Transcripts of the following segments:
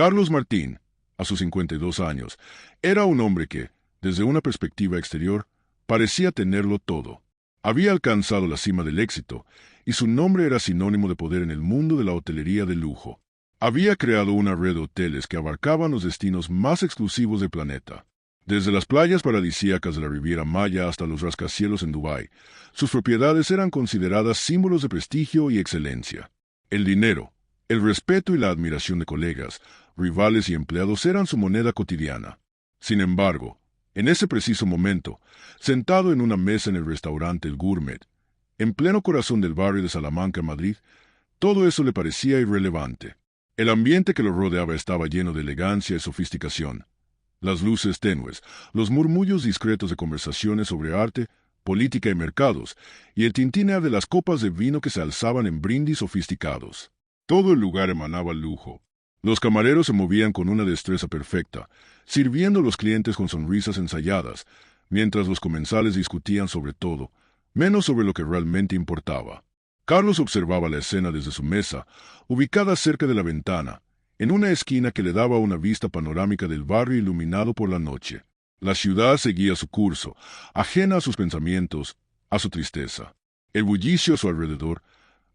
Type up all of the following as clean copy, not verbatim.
Carlos Martín, a sus 52 años, era un hombre que, desde una perspectiva exterior, parecía tenerlo todo. Había alcanzado la cima del éxito, y su nombre era sinónimo de poder en el mundo de la hotelería de lujo. Había creado una red de hoteles que abarcaban los destinos más exclusivos del planeta. Desde las playas paradisíacas de la Riviera Maya hasta los rascacielos en Dubái, sus propiedades eran consideradas símbolos de prestigio y excelencia. El dinero, el respeto y la admiración de colegas, rivales y empleados eran su moneda cotidiana. Sin embargo, en ese preciso momento, sentado en una mesa en el restaurante El Gourmet, en pleno corazón del barrio de Salamanca, Madrid, todo eso le parecía irrelevante. El ambiente que lo rodeaba estaba lleno de elegancia y sofisticación. Las luces tenues, los murmullos discretos de conversaciones sobre arte, política y mercados, y el tintineo de las copas de vino que se alzaban en brindis sofisticados. Todo el lugar emanaba lujo. Los camareros se movían con una destreza perfecta, sirviendo a los clientes con sonrisas ensayadas, mientras los comensales discutían sobre todo, menos sobre lo que realmente importaba. Carlos observaba la escena desde su mesa, ubicada cerca de la ventana, en una esquina que le daba una vista panorámica del barrio iluminado por la noche. La ciudad seguía su curso, ajena a sus pensamientos, a su tristeza. El bullicio a su alrededor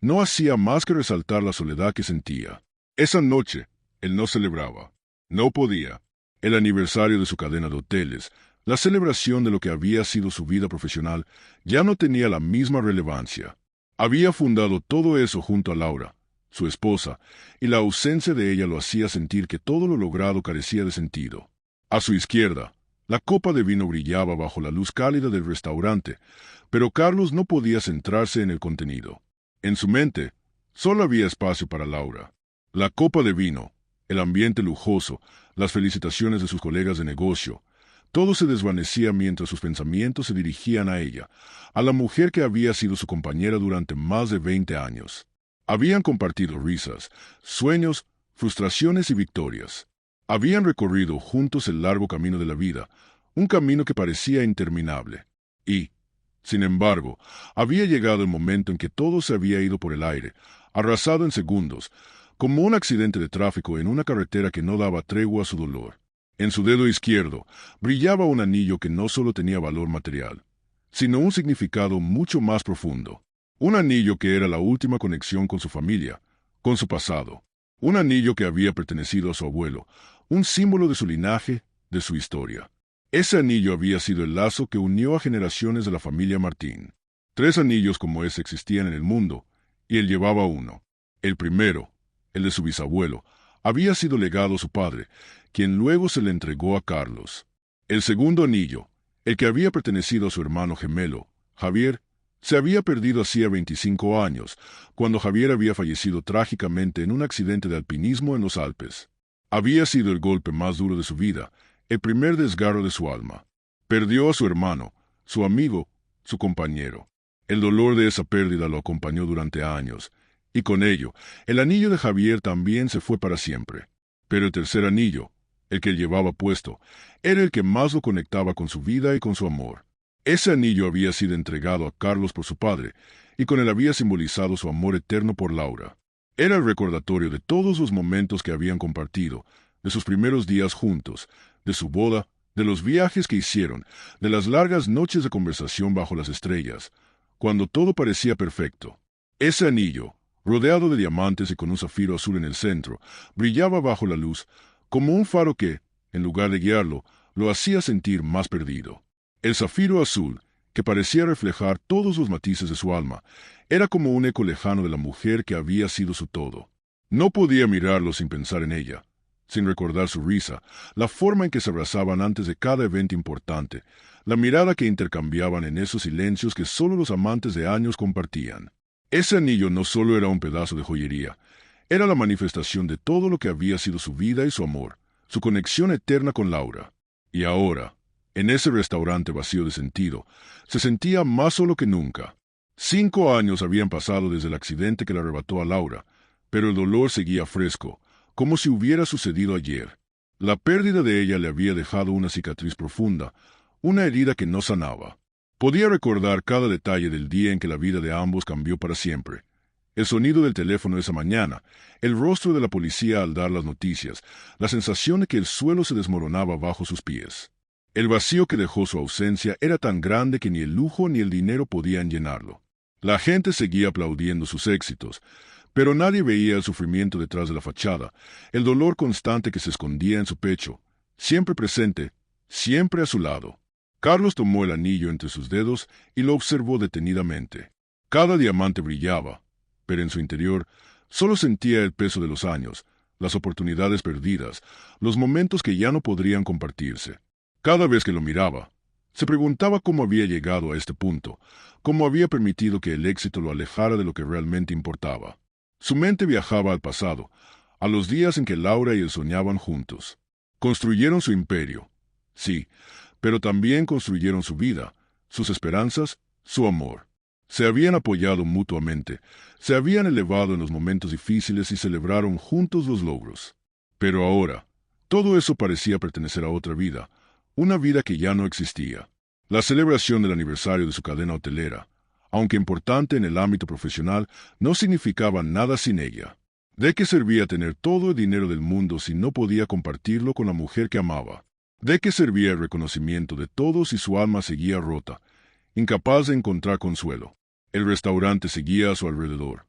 no hacía más que resaltar la soledad que sentía. Esa noche, él no celebraba. No podía. El aniversario de su cadena de hoteles, la celebración de lo que había sido su vida profesional, ya no tenía la misma relevancia. Había fundado todo eso junto a Laura, su esposa, y la ausencia de ella lo hacía sentir que todo lo logrado carecía de sentido. A su izquierda, la copa de vino brillaba bajo la luz cálida del restaurante, pero Carlos no podía centrarse en el contenido. En su mente, solo había espacio para Laura. La copa de vino, el ambiente lujoso, las felicitaciones de sus colegas de negocio, todo se desvanecía mientras sus pensamientos se dirigían a ella, a la mujer que había sido su compañera durante más de 20 años. Habían compartido risas, sueños, frustraciones y victorias. Habían recorrido juntos el largo camino de la vida, un camino que parecía interminable. Y, sin embargo, había llegado el momento en que todo se había ido por el aire, arrasado en segundos, como un accidente de tráfico en una carretera que no daba tregua a su dolor. En su dedo izquierdo brillaba un anillo que no solo tenía valor material, sino un significado mucho más profundo. Un anillo que era la última conexión con su familia, con su pasado. Un anillo que había pertenecido a su abuelo, un símbolo de su linaje, de su historia. Ese anillo había sido el lazo que unió a generaciones de la familia Martín. 3 anillos como ese existían en el mundo, y él llevaba uno. El primero, el de su bisabuelo, había sido legado a su padre, quien luego se le entregó a Carlos. El segundo anillo, el que había pertenecido a su hermano gemelo, Javier, se había perdido hacía 25 años, cuando Javier había fallecido trágicamente en un accidente de alpinismo en los Alpes. Había sido el golpe más duro de su vida, el primer desgarro de su alma. Perdió a su hermano, su amigo, su compañero. El dolor de esa pérdida lo acompañó durante años, y con ello, el anillo de Javier también se fue para siempre. Pero el tercer anillo, el que él llevaba puesto, era el que más lo conectaba con su vida y con su amor. Ese anillo había sido entregado a Carlos por su padre, y con él había simbolizado su amor eterno por Laura. Era el recordatorio de todos los momentos que habían compartido, de sus primeros días juntos, de su boda, de los viajes que hicieron, de las largas noches de conversación bajo las estrellas, cuando todo parecía perfecto. Ese anillo, rodeado de diamantes y con un zafiro azul en el centro, brillaba bajo la luz, como un faro que, en lugar de guiarlo, lo hacía sentir más perdido. El zafiro azul, que parecía reflejar todos los matices de su alma, era como un eco lejano de la mujer que había sido su todo. No podía mirarlo sin pensar en ella, sin recordar su risa, la forma en que se abrazaban antes de cada evento importante, la mirada que intercambiaban en esos silencios que solo los amantes de años compartían. Ese anillo no solo era un pedazo de joyería, era la manifestación de todo lo que había sido su vida y su amor, su conexión eterna con Laura. Y ahora, en ese restaurante vacío de sentido, se sentía más solo que nunca. 5 años habían pasado desde el accidente que le arrebató a Laura, pero el dolor seguía fresco, como si hubiera sucedido ayer. La pérdida de ella le había dejado una cicatriz profunda, una herida que no sanaba. Podía recordar cada detalle del día en que la vida de ambos cambió para siempre. El sonido del teléfono esa mañana, el rostro de la policía al dar las noticias, la sensación de que el suelo se desmoronaba bajo sus pies. El vacío que dejó su ausencia era tan grande que ni el lujo ni el dinero podían llenarlo. La gente seguía aplaudiendo sus éxitos, pero nadie veía el sufrimiento detrás de la fachada, el dolor constante que se escondía en su pecho, siempre presente, siempre a su lado. Carlos tomó el anillo entre sus dedos y lo observó detenidamente. Cada diamante brillaba, pero en su interior solo sentía el peso de los años, las oportunidades perdidas, los momentos que ya no podrían compartirse. Cada vez que lo miraba, se preguntaba cómo había llegado a este punto, cómo había permitido que el éxito lo alejara de lo que realmente importaba. Su mente viajaba al pasado, a los días en que Laura y él soñaban juntos. Construyeron su imperio, sí, pero también construyeron su vida, sus esperanzas, su amor. Se habían apoyado mutuamente, se habían elevado en los momentos difíciles y celebraron juntos los logros. Pero ahora, todo eso parecía pertenecer a otra vida, una vida que ya no existía. La celebración del aniversario de su cadena hotelera, aunque importante en el ámbito profesional, no significaba nada sin ella. ¿De qué servía tener todo el dinero del mundo si no podía compartirlo con la mujer que amaba? ¿De qué servía el reconocimiento de todos si su alma seguía rota, incapaz de encontrar consuelo? El restaurante seguía a su alrededor,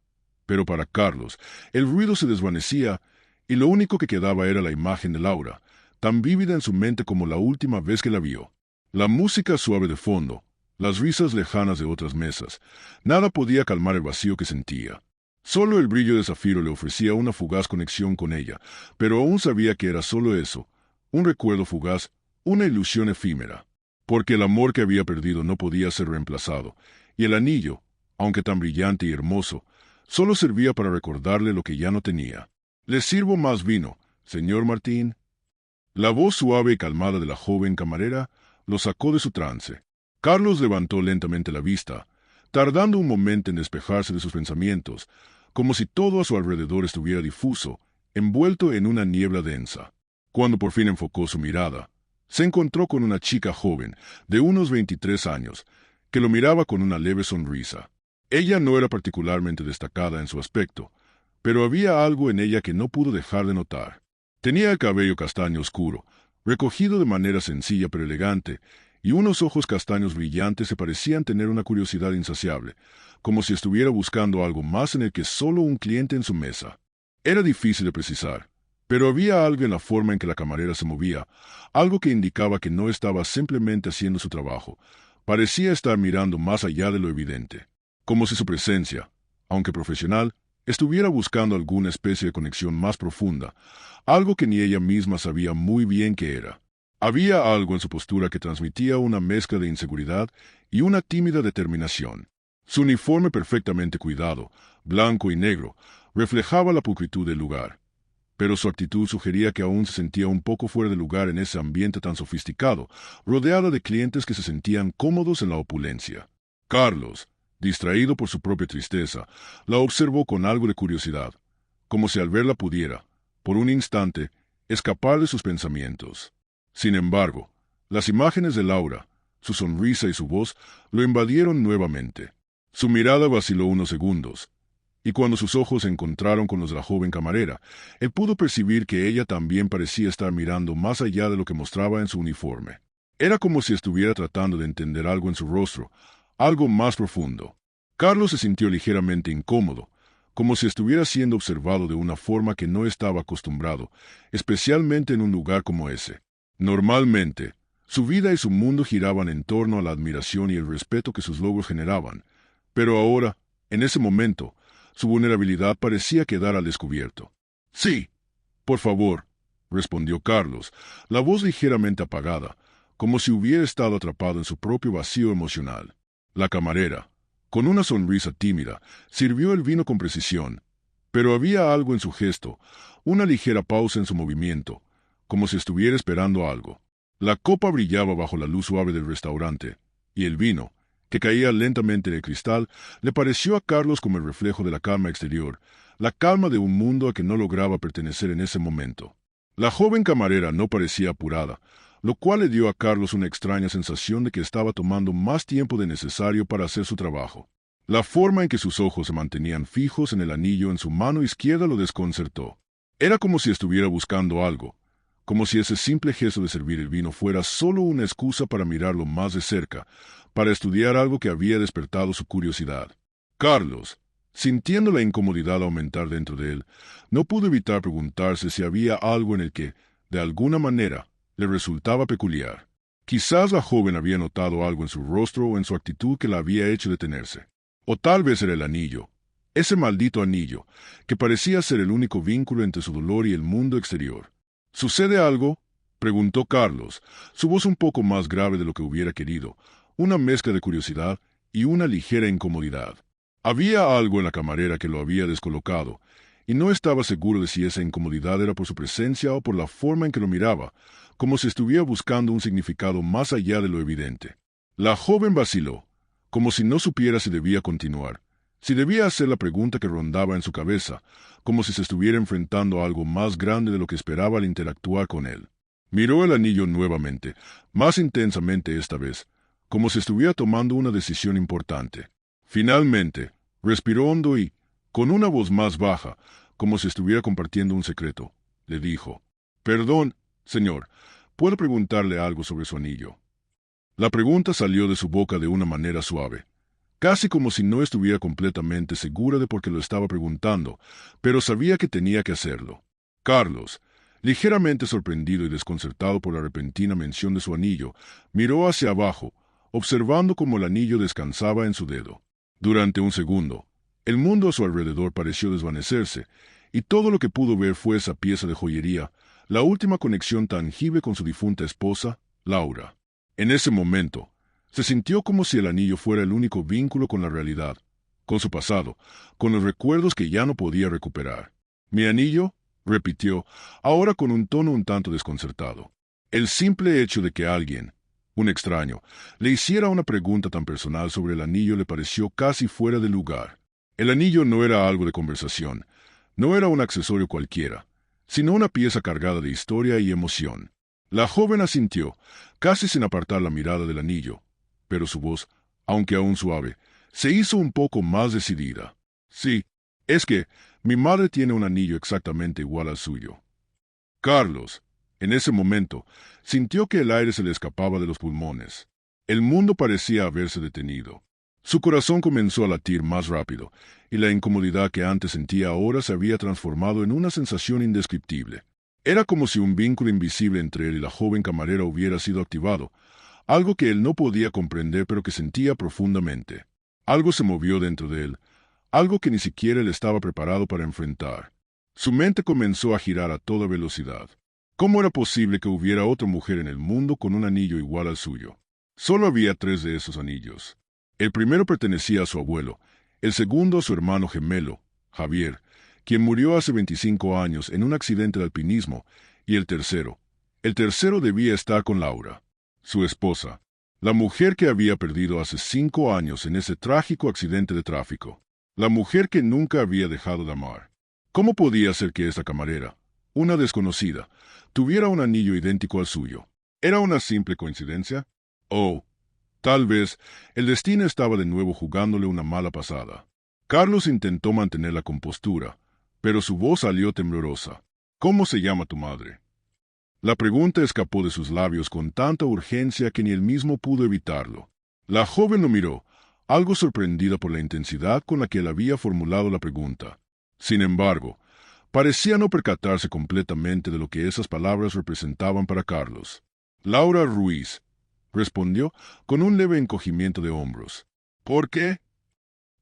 pero para Carlos, el ruido se desvanecía y lo único que quedaba era la imagen de Laura, tan vívida en su mente como la última vez que la vio. La música suave de fondo, las risas lejanas de otras mesas, nada podía calmar el vacío que sentía. Solo el brillo de zafiro le ofrecía una fugaz conexión con ella, pero aún sabía que era solo eso, un recuerdo fugaz, una ilusión efímera. Porque el amor que había perdido no podía ser reemplazado, y el anillo, aunque tan brillante y hermoso, solo servía para recordarle lo que ya no tenía. «¿Le sirvo más vino, señor Martín?» La voz suave y calmada de la joven camarera lo sacó de su trance. Carlos levantó lentamente la vista, tardando un momento en despejarse de sus pensamientos, como si todo a su alrededor estuviera difuso, envuelto en una niebla densa. Cuando por fin enfocó su mirada, se encontró con una chica joven, de unos 23 años, que lo miraba con una leve sonrisa. Ella no era particularmente destacada en su aspecto, pero había algo en ella que no pudo dejar de notar. Tenía el cabello castaño oscuro, recogido de manera sencilla pero elegante, y unos ojos castaños brillantes que parecían tener una curiosidad insaciable, como si estuviera buscando algo más en el que solo un cliente en su mesa. Era difícil de precisar, pero había algo en la forma en que la camarera se movía, algo que indicaba que no estaba simplemente haciendo su trabajo, parecía estar mirando más allá de lo evidente, como si su presencia, aunque profesional, estuviera buscando alguna especie de conexión más profunda, algo que ni ella misma sabía muy bien qué era. Había algo en su postura que transmitía una mezcla de inseguridad y una tímida determinación. Su uniforme perfectamente cuidado, blanco y negro, reflejaba la pulcritud del lugar, pero su actitud sugería que aún se sentía un poco fuera de lugar en ese ambiente tan sofisticado, rodeada de clientes que se sentían cómodos en la opulencia. Carlos, distraído por su propia tristeza, la observó con algo de curiosidad, como si al verla pudiera, por un instante, escapar de sus pensamientos. Sin embargo, las imágenes de Laura, su sonrisa y su voz lo invadieron nuevamente. Su mirada vaciló unos segundos, y cuando sus ojos se encontraron con los de la joven camarera, él pudo percibir que ella también parecía estar mirando más allá de lo que mostraba en su uniforme. Era como si estuviera tratando de entender algo en su rostro, algo más profundo. Carlos se sintió ligeramente incómodo, como si estuviera siendo observado de una forma que no estaba acostumbrado, especialmente en un lugar como ese. Normalmente, su vida y su mundo giraban en torno a la admiración y el respeto que sus logros generaban, pero ahora, en ese momento, su vulnerabilidad parecía quedar al descubierto. «Sí, por favor», respondió Carlos, la voz ligeramente apagada, como si hubiera estado atrapado en su propio vacío emocional. La camarera, con una sonrisa tímida, sirvió el vino con precisión, pero había algo en su gesto, una ligera pausa en su movimiento, como si estuviera esperando algo. La copa brillaba bajo la luz suave del restaurante, y el vino, que caía lentamente en el cristal, le pareció a Carlos como el reflejo de la calma exterior, la calma de un mundo a que no lograba pertenecer en ese momento. La joven camarera no parecía apurada, lo cual le dio a Carlos una extraña sensación de que estaba tomando más tiempo de necesario para hacer su trabajo. La forma en que sus ojos se mantenían fijos en el anillo en su mano izquierda lo desconcertó. Era como si estuviera buscando algo, como si ese simple gesto de servir el vino fuera solo una excusa para mirarlo más de cerca, para estudiar algo que había despertado su curiosidad. Carlos, sintiendo la incomodidad aumentar dentro de él, no pudo evitar preguntarse si había algo en el que, de alguna manera, le resultaba peculiar. Quizás la joven había notado algo en su rostro o en su actitud que la había hecho detenerse. O tal vez era el anillo, ese maldito anillo, que parecía ser el único vínculo entre su dolor y el mundo exterior. ¿Sucede algo?, preguntó Carlos, su voz un poco más grave de lo que hubiera querido, una mezcla de curiosidad y una ligera incomodidad. Había algo en la camarera que lo había descolocado, y no estaba seguro de si esa incomodidad era por su presencia o por la forma en que lo miraba, como si estuviera buscando un significado más allá de lo evidente. La joven vaciló, como si no supiera si debía continuar, si debía hacer la pregunta que rondaba en su cabeza, como si se estuviera enfrentando a algo más grande de lo que esperaba al interactuar con él. Miró el anillo nuevamente, más intensamente esta vez, como si estuviera tomando una decisión importante. Finalmente, respiró hondo y, con una voz más baja, como si estuviera compartiendo un secreto, le dijo: «Perdón, señor, ¿puedo preguntarle algo sobre su anillo?». La pregunta salió de su boca de una manera suave, casi como si no estuviera completamente segura de por qué lo estaba preguntando, pero sabía que tenía que hacerlo. Carlos, ligeramente sorprendido y desconcertado por la repentina mención de su anillo, miró hacia abajo, observando cómo el anillo descansaba en su dedo. Durante un segundo, el mundo a su alrededor pareció desvanecerse, y todo lo que pudo ver fue esa pieza de joyería, la última conexión tangible con su difunta esposa, Laura. En ese momento, se sintió como si el anillo fuera el único vínculo con la realidad, con su pasado, con los recuerdos que ya no podía recuperar. «¿Mi anillo?», repitió, ahora con un tono un tanto desconcertado. El simple hecho de que alguien, un extraño, le hiciera una pregunta tan personal sobre el anillo le pareció casi fuera de lugar. El anillo no era algo de conversación, no era un accesorio cualquiera, sino una pieza cargada de historia y emoción. La joven asintió, casi sin apartar la mirada del anillo, pero su voz, aunque aún suave, se hizo un poco más decidida. «Sí, es que mi madre tiene un anillo exactamente igual al suyo». Carlos, en ese momento, sintió que el aire se le escapaba de los pulmones. El mundo parecía haberse detenido. Su corazón comenzó a latir más rápido, y la incomodidad que antes sentía ahora se había transformado en una sensación indescriptible. Era como si un vínculo invisible entre él y la joven camarera hubiera sido activado, algo que él no podía comprender pero que sentía profundamente. Algo se movió dentro de él, algo que ni siquiera él estaba preparado para enfrentar. Su mente comenzó a girar a toda velocidad. ¿Cómo era posible que hubiera otra mujer en el mundo con un anillo igual al suyo? Solo había 3 de esos anillos. El primero pertenecía a su abuelo, el segundo a su hermano gemelo, Javier, quien murió hace 25 años en un accidente de alpinismo, y el tercero debía estar con Laura, su esposa, la mujer que había perdido hace 5 años en ese trágico accidente de tráfico, la mujer que nunca había dejado de amar. ¿Cómo podía ser que esta camarera, una desconocida, tuviera un anillo idéntico al suyo? ¿Era una simple coincidencia? ¿O, tal vez, el destino estaba de nuevo jugándole una mala pasada? Carlos intentó mantener la compostura, pero su voz salió temblorosa. «¿Cómo se llama tu madre?». La pregunta escapó de sus labios con tanta urgencia que ni él mismo pudo evitarlo. La joven lo miró, algo sorprendida por la intensidad con la que él había formulado la pregunta. Sin embargo, parecía no percatarse completamente de lo que esas palabras representaban para Carlos. «Laura Ruiz», respondió con un leve encogimiento de hombros. «¿Por qué?».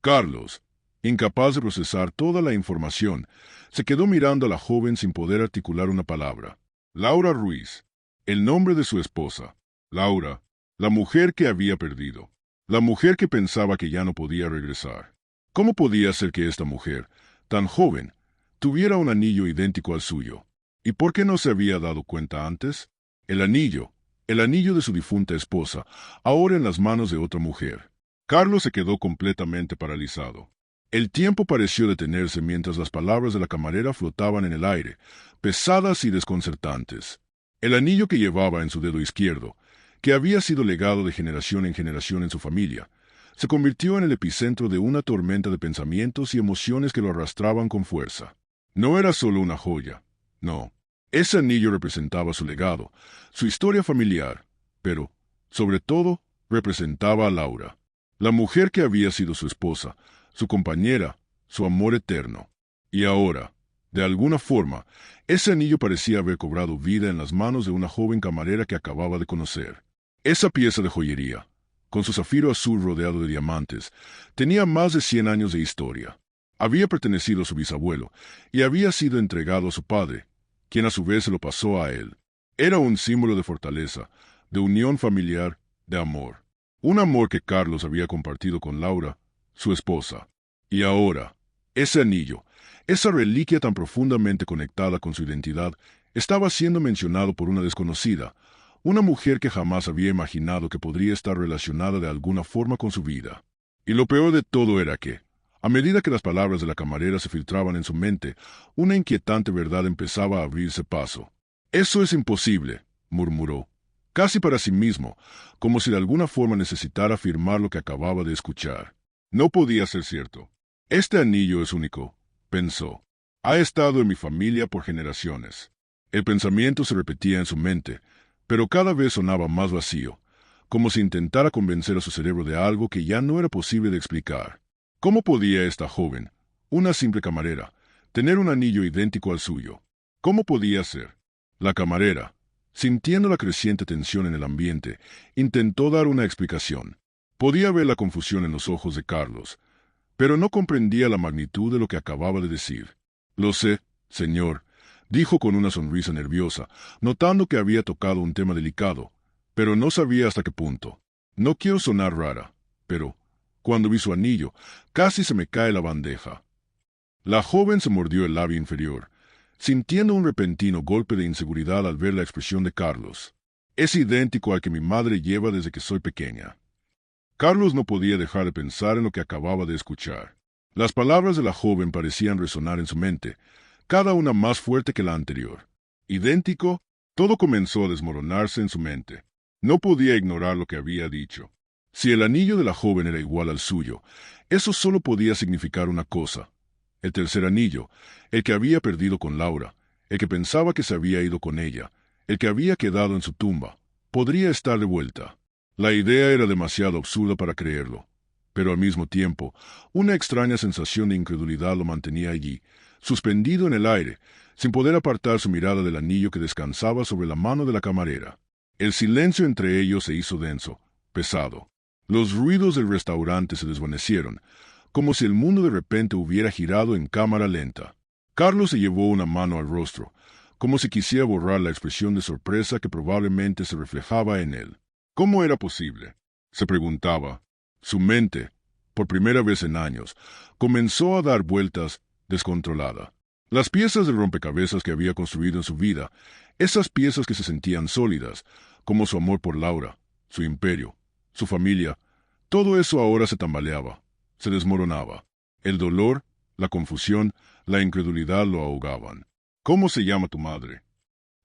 Carlos, incapaz de procesar toda la información, se quedó mirando a la joven sin poder articular una palabra. Laura Ruiz, el nombre de su esposa. Laura, la mujer que había perdido. La mujer que pensaba que ya no podía regresar. ¿Cómo podía ser que esta mujer, tan joven, tuviera un anillo idéntico al suyo? ¿Y por qué no se había dado cuenta antes? El anillo de su difunta esposa, ahora en las manos de otra mujer. Carlos se quedó completamente paralizado. El tiempo pareció detenerse mientras las palabras de la camarera flotaban en el aire, pesadas y desconcertantes. El anillo que llevaba en su dedo izquierdo, que había sido legado de generación en generación en su familia, se convirtió en el epicentro de una tormenta de pensamientos y emociones que lo arrastraban con fuerza. No era solo una joya, no. Ese anillo representaba su legado, su historia familiar, pero, sobre todo, representaba a Laura, la mujer que había sido su esposa, su compañera, su amor eterno. Y ahora, de alguna forma, ese anillo parecía haber cobrado vida en las manos de una joven camarera que acababa de conocer. Esa pieza de joyería, con su zafiro azul rodeado de diamantes, tenía más de 100 años de historia. Había pertenecido a su bisabuelo y había sido entregado a su padre, quien a su vez se lo pasó a él. Era un símbolo de fortaleza, de unión familiar, de amor. Un amor que Carlos había compartido con Laura, su esposa. Y ahora, ese anillo, esa reliquia tan profundamente conectada con su identidad, estaba siendo mencionado por una desconocida, una mujer que jamás había imaginado que podría estar relacionada de alguna forma con su vida. Y lo peor de todo era que, a medida que las palabras de la camarera se filtraban en su mente, una inquietante verdad empezaba a abrirse paso. «Eso es imposible», murmuró, casi para sí mismo, como si de alguna forma necesitara afirmar lo que acababa de escuchar. No podía ser cierto. Este anillo es único, pensó. Ha estado en mi familia por generaciones. El pensamiento se repetía en su mente, pero cada vez sonaba más vacío, como si intentara convencer a su cerebro de algo que ya no era posible de explicar. ¿Cómo podía esta joven, una simple camarera, tener un anillo idéntico al suyo? ¿Cómo podía ser? La camarera, sintiendo la creciente tensión en el ambiente, intentó dar una explicación. Podía ver la confusión en los ojos de Carlos, pero no comprendía la magnitud de lo que acababa de decir. «Lo sé, señor», dijo con una sonrisa nerviosa, notando que había tocado un tema delicado, pero no sabía hasta qué punto. «No quiero sonar rara, pero, cuando vi su anillo, casi se me cae la bandeja». La joven se mordió el labio inferior, sintiendo un repentino golpe de inseguridad al ver la expresión de Carlos. «Es idéntico al que mi madre lleva desde que soy pequeña». Carlos no podía dejar de pensar en lo que acababa de escuchar. Las palabras de la joven parecían resonar en su mente, cada una más fuerte que la anterior. ¿Idéntico? Todo comenzó a desmoronarse en su mente. No podía ignorar lo que había dicho. Si el anillo de la joven era igual al suyo, eso solo podía significar una cosa. El tercer anillo, el que había perdido con Laura, el que pensaba que se había ido con ella, el que había quedado en su tumba, podría estar de vuelta. La idea era demasiado absurda para creerlo, pero al mismo tiempo, una extraña sensación de incredulidad lo mantenía allí, suspendido en el aire, sin poder apartar su mirada del anillo que descansaba sobre la mano de la camarera. El silencio entre ellos se hizo denso, pesado. Los ruidos del restaurante se desvanecieron, como si el mundo de repente hubiera girado en cámara lenta. Carlos se llevó una mano al rostro, como si quisiera borrar la expresión de sorpresa que probablemente se reflejaba en él. ¿Cómo era posible?, se preguntaba. Su mente, por primera vez en años, comenzó a dar vueltas descontrolada. Las piezas del rompecabezas que había construido en su vida, esas piezas que se sentían sólidas, como su amor por Laura, su imperio, su familia, todo eso ahora se tambaleaba, se desmoronaba. El dolor, la confusión, la incredulidad lo ahogaban. «¿Cómo se llama tu madre?».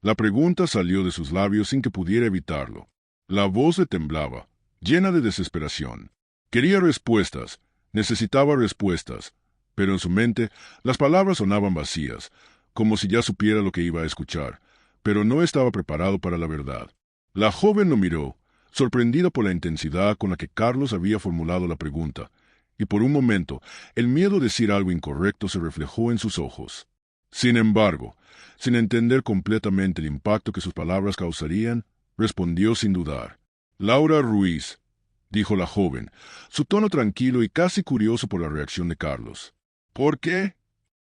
La pregunta salió de sus labios sin que pudiera evitarlo. La voz le temblaba, llena de desesperación. Quería respuestas, necesitaba respuestas, pero en su mente las palabras sonaban vacías, como si ya supiera lo que iba a escuchar, pero no estaba preparado para la verdad. La joven lo miró, sorprendida por la intensidad con la que Carlos había formulado la pregunta, y por un momento el miedo a decir algo incorrecto se reflejó en sus ojos. Sin embargo, sin entender completamente el impacto que sus palabras causarían, respondió sin dudar. «Laura Ruiz», dijo la joven, su tono tranquilo y casi curioso por la reacción de Carlos. «¿Por qué?».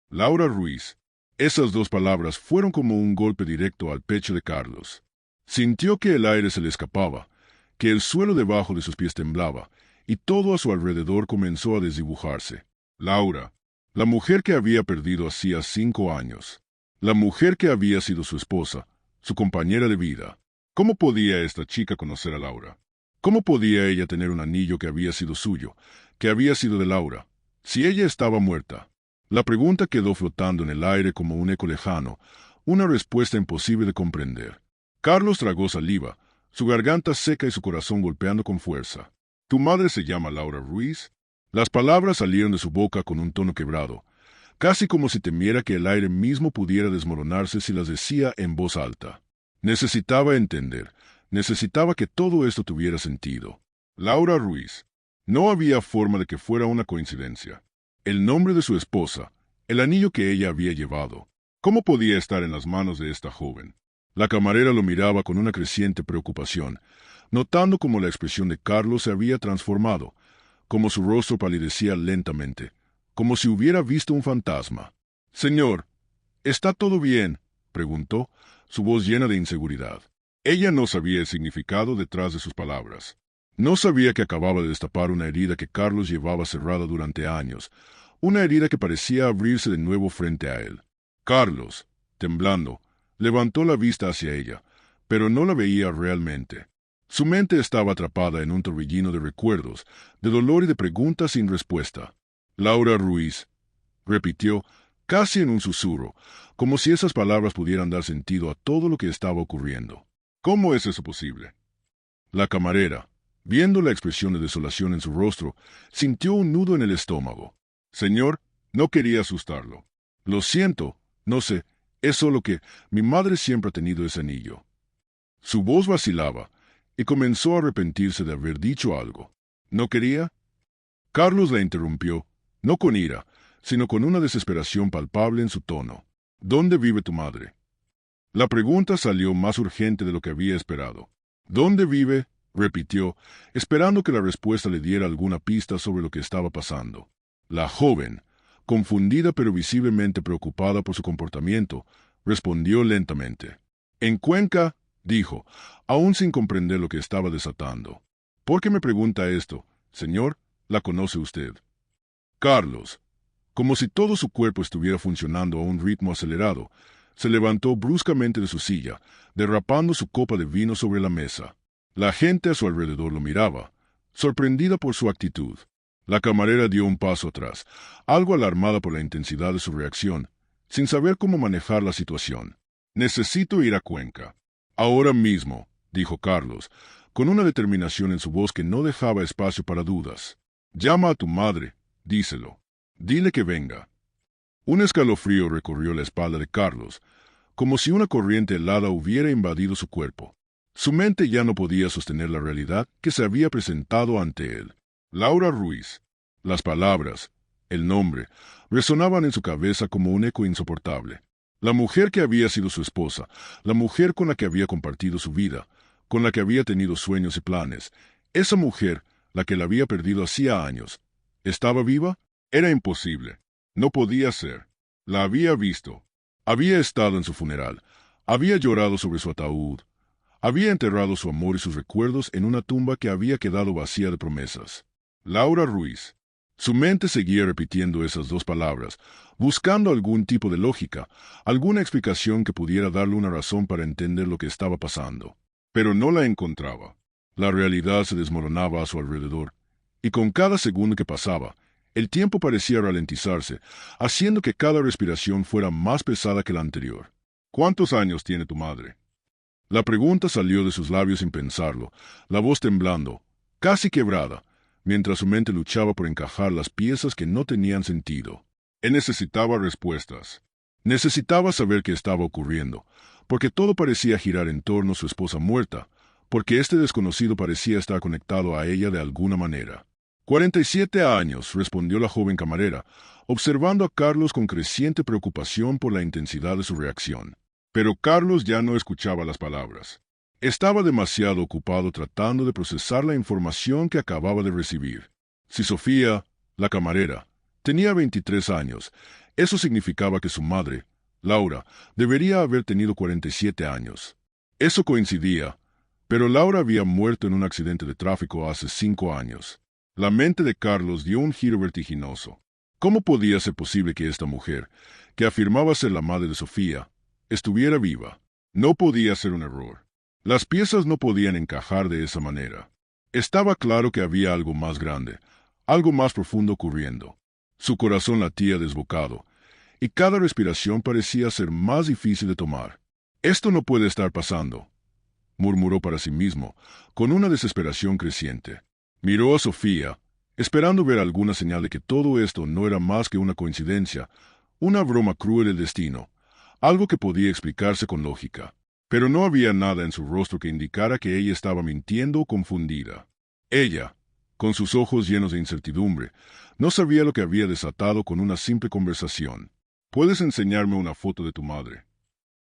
«Laura Ruiz». Esas dos palabras fueron como un golpe directo al pecho de Carlos. Sintió que el aire se le escapaba, que el suelo debajo de sus pies temblaba, y todo a su alrededor comenzó a desdibujarse. Laura, la mujer que había perdido hacía 5 años. La mujer que había sido su esposa, su compañera de vida. ¿Cómo podía esta chica conocer a Laura? ¿Cómo podía ella tener un anillo que había sido suyo, que había sido de Laura, si ella estaba muerta? La pregunta quedó flotando en el aire como un eco lejano, una respuesta imposible de comprender. Carlos tragó saliva, su garganta seca y su corazón golpeando con fuerza. ¿Tu madre se llama Laura Ruiz? Las palabras salieron de su boca con un tono quebrado, casi como si temiera que el aire mismo pudiera desmoronarse si las decía en voz alta. Necesitaba entender, necesitaba que todo esto tuviera sentido. Laura Ruiz. No había forma de que fuera una coincidencia. El nombre de su esposa, el anillo que ella había llevado. ¿Cómo podía estar en las manos de esta joven? La camarera lo miraba con una creciente preocupación, notando cómo la expresión de Carlos se había transformado, como su rostro palidecía lentamente, como si hubiera visto un fantasma. «Señor, ¿está todo bien?», preguntó, su voz llena de inseguridad. Ella no sabía el significado detrás de sus palabras. No sabía que acababa de destapar una herida que Carlos llevaba cerrada durante años, una herida que parecía abrirse de nuevo frente a él. Carlos, temblando, levantó la vista hacia ella, pero no la veía realmente. Su mente estaba atrapada en un torbellino de recuerdos, de dolor y de preguntas sin respuesta. «Laura Ruiz», repitió, casi en un susurro, como si esas palabras pudieran dar sentido a todo lo que estaba ocurriendo. «¿Cómo es eso posible?». La camarera, viendo la expresión de desolación en su rostro, sintió un nudo en el estómago. «Señor, no quería asustarlo. Lo siento, no sé, es solo que mi madre siempre ha tenido ese anillo». Su voz vacilaba, y comenzó a arrepentirse de haber dicho algo. ¿No quería? Carlos la interrumpió, no con ira, sino con una desesperación palpable en su tono. «¿Dónde vive tu madre?». La pregunta salió más urgente de lo que había esperado. «¿Dónde vive?», repitió, esperando que la respuesta le diera alguna pista sobre lo que estaba pasando. La joven, confundida pero visiblemente preocupada por su comportamiento, respondió lentamente. «En Cuenca», dijo, aún sin comprender lo que estaba desatando. «¿Por qué me pregunta esto, señor? ¿La conoce usted?». Carlos, como si todo su cuerpo estuviera funcionando a un ritmo acelerado, se levantó bruscamente de su silla, derrapando su copa de vino sobre la mesa. La gente a su alrededor lo miraba, sorprendida por su actitud. La camarera dio un paso atrás, algo alarmada por la intensidad de su reacción, sin saber cómo manejar la situación. «Necesito ir a Cuenca. Ahora mismo», dijo Carlos, con una determinación en su voz que no dejaba espacio para dudas. «Llama a tu madre, díselo. Dile que venga». Un escalofrío recorrió la espalda de Carlos, como si una corriente helada hubiera invadido su cuerpo. Su mente ya no podía sostener la realidad que se había presentado ante él. Laura Ruiz. Las palabras, el nombre, resonaban en su cabeza como un eco insoportable. La mujer que había sido su esposa, la mujer con la que había compartido su vida, con la que había tenido sueños y planes, esa mujer, la que la había perdido hacía años. ¿Estaba viva? Era imposible. No podía ser. La había visto. Había estado en su funeral. Había llorado sobre su ataúd. Había enterrado su amor y sus recuerdos en una tumba que había quedado vacía de promesas. Laura Ruiz. Su mente seguía repitiendo esas dos palabras, buscando algún tipo de lógica, alguna explicación que pudiera darle una razón para entender lo que estaba pasando. Pero no la encontraba. La realidad se desmoronaba a su alrededor, y con cada segundo que pasaba, el tiempo parecía ralentizarse, haciendo que cada respiración fuera más pesada que la anterior. «¿Cuántos años tiene tu madre?». La pregunta salió de sus labios sin pensarlo, la voz temblando, casi quebrada, mientras su mente luchaba por encajar las piezas que no tenían sentido. Él necesitaba respuestas. Necesitaba saber qué estaba ocurriendo, porque todo parecía girar en torno a su esposa muerta, porque este desconocido parecía estar conectado a ella de alguna manera. 47 años, respondió la joven camarera, observando a Carlos con creciente preocupación por la intensidad de su reacción. Pero Carlos ya no escuchaba las palabras. Estaba demasiado ocupado tratando de procesar la información que acababa de recibir. Si Sofía, la camarera, tenía 23 años, eso significaba que su madre, Laura, debería haber tenido 47 años. Eso coincidía, pero Laura había muerto en un accidente de tráfico hace 5 años. La mente de Carlos dio un giro vertiginoso. ¿Cómo podía ser posible que esta mujer, que afirmaba ser la madre de Sofía, estuviera viva? No podía ser un error. Las piezas no podían encajar de esa manera. Estaba claro que había algo más grande, algo más profundo ocurriendo. Su corazón latía desbocado, y cada respiración parecía ser más difícil de tomar. «Esto no puede estar pasando», murmuró para sí mismo, con una desesperación creciente. Miró a Sofía, esperando ver alguna señal de que todo esto no era más que una coincidencia, una broma cruel del destino, algo que podía explicarse con lógica. Pero no había nada en su rostro que indicara que ella estaba mintiendo o confundida. Ella, con sus ojos llenos de incertidumbre, no sabía lo que había desatado con una simple conversación. ¿Puedes enseñarme una foto de tu madre?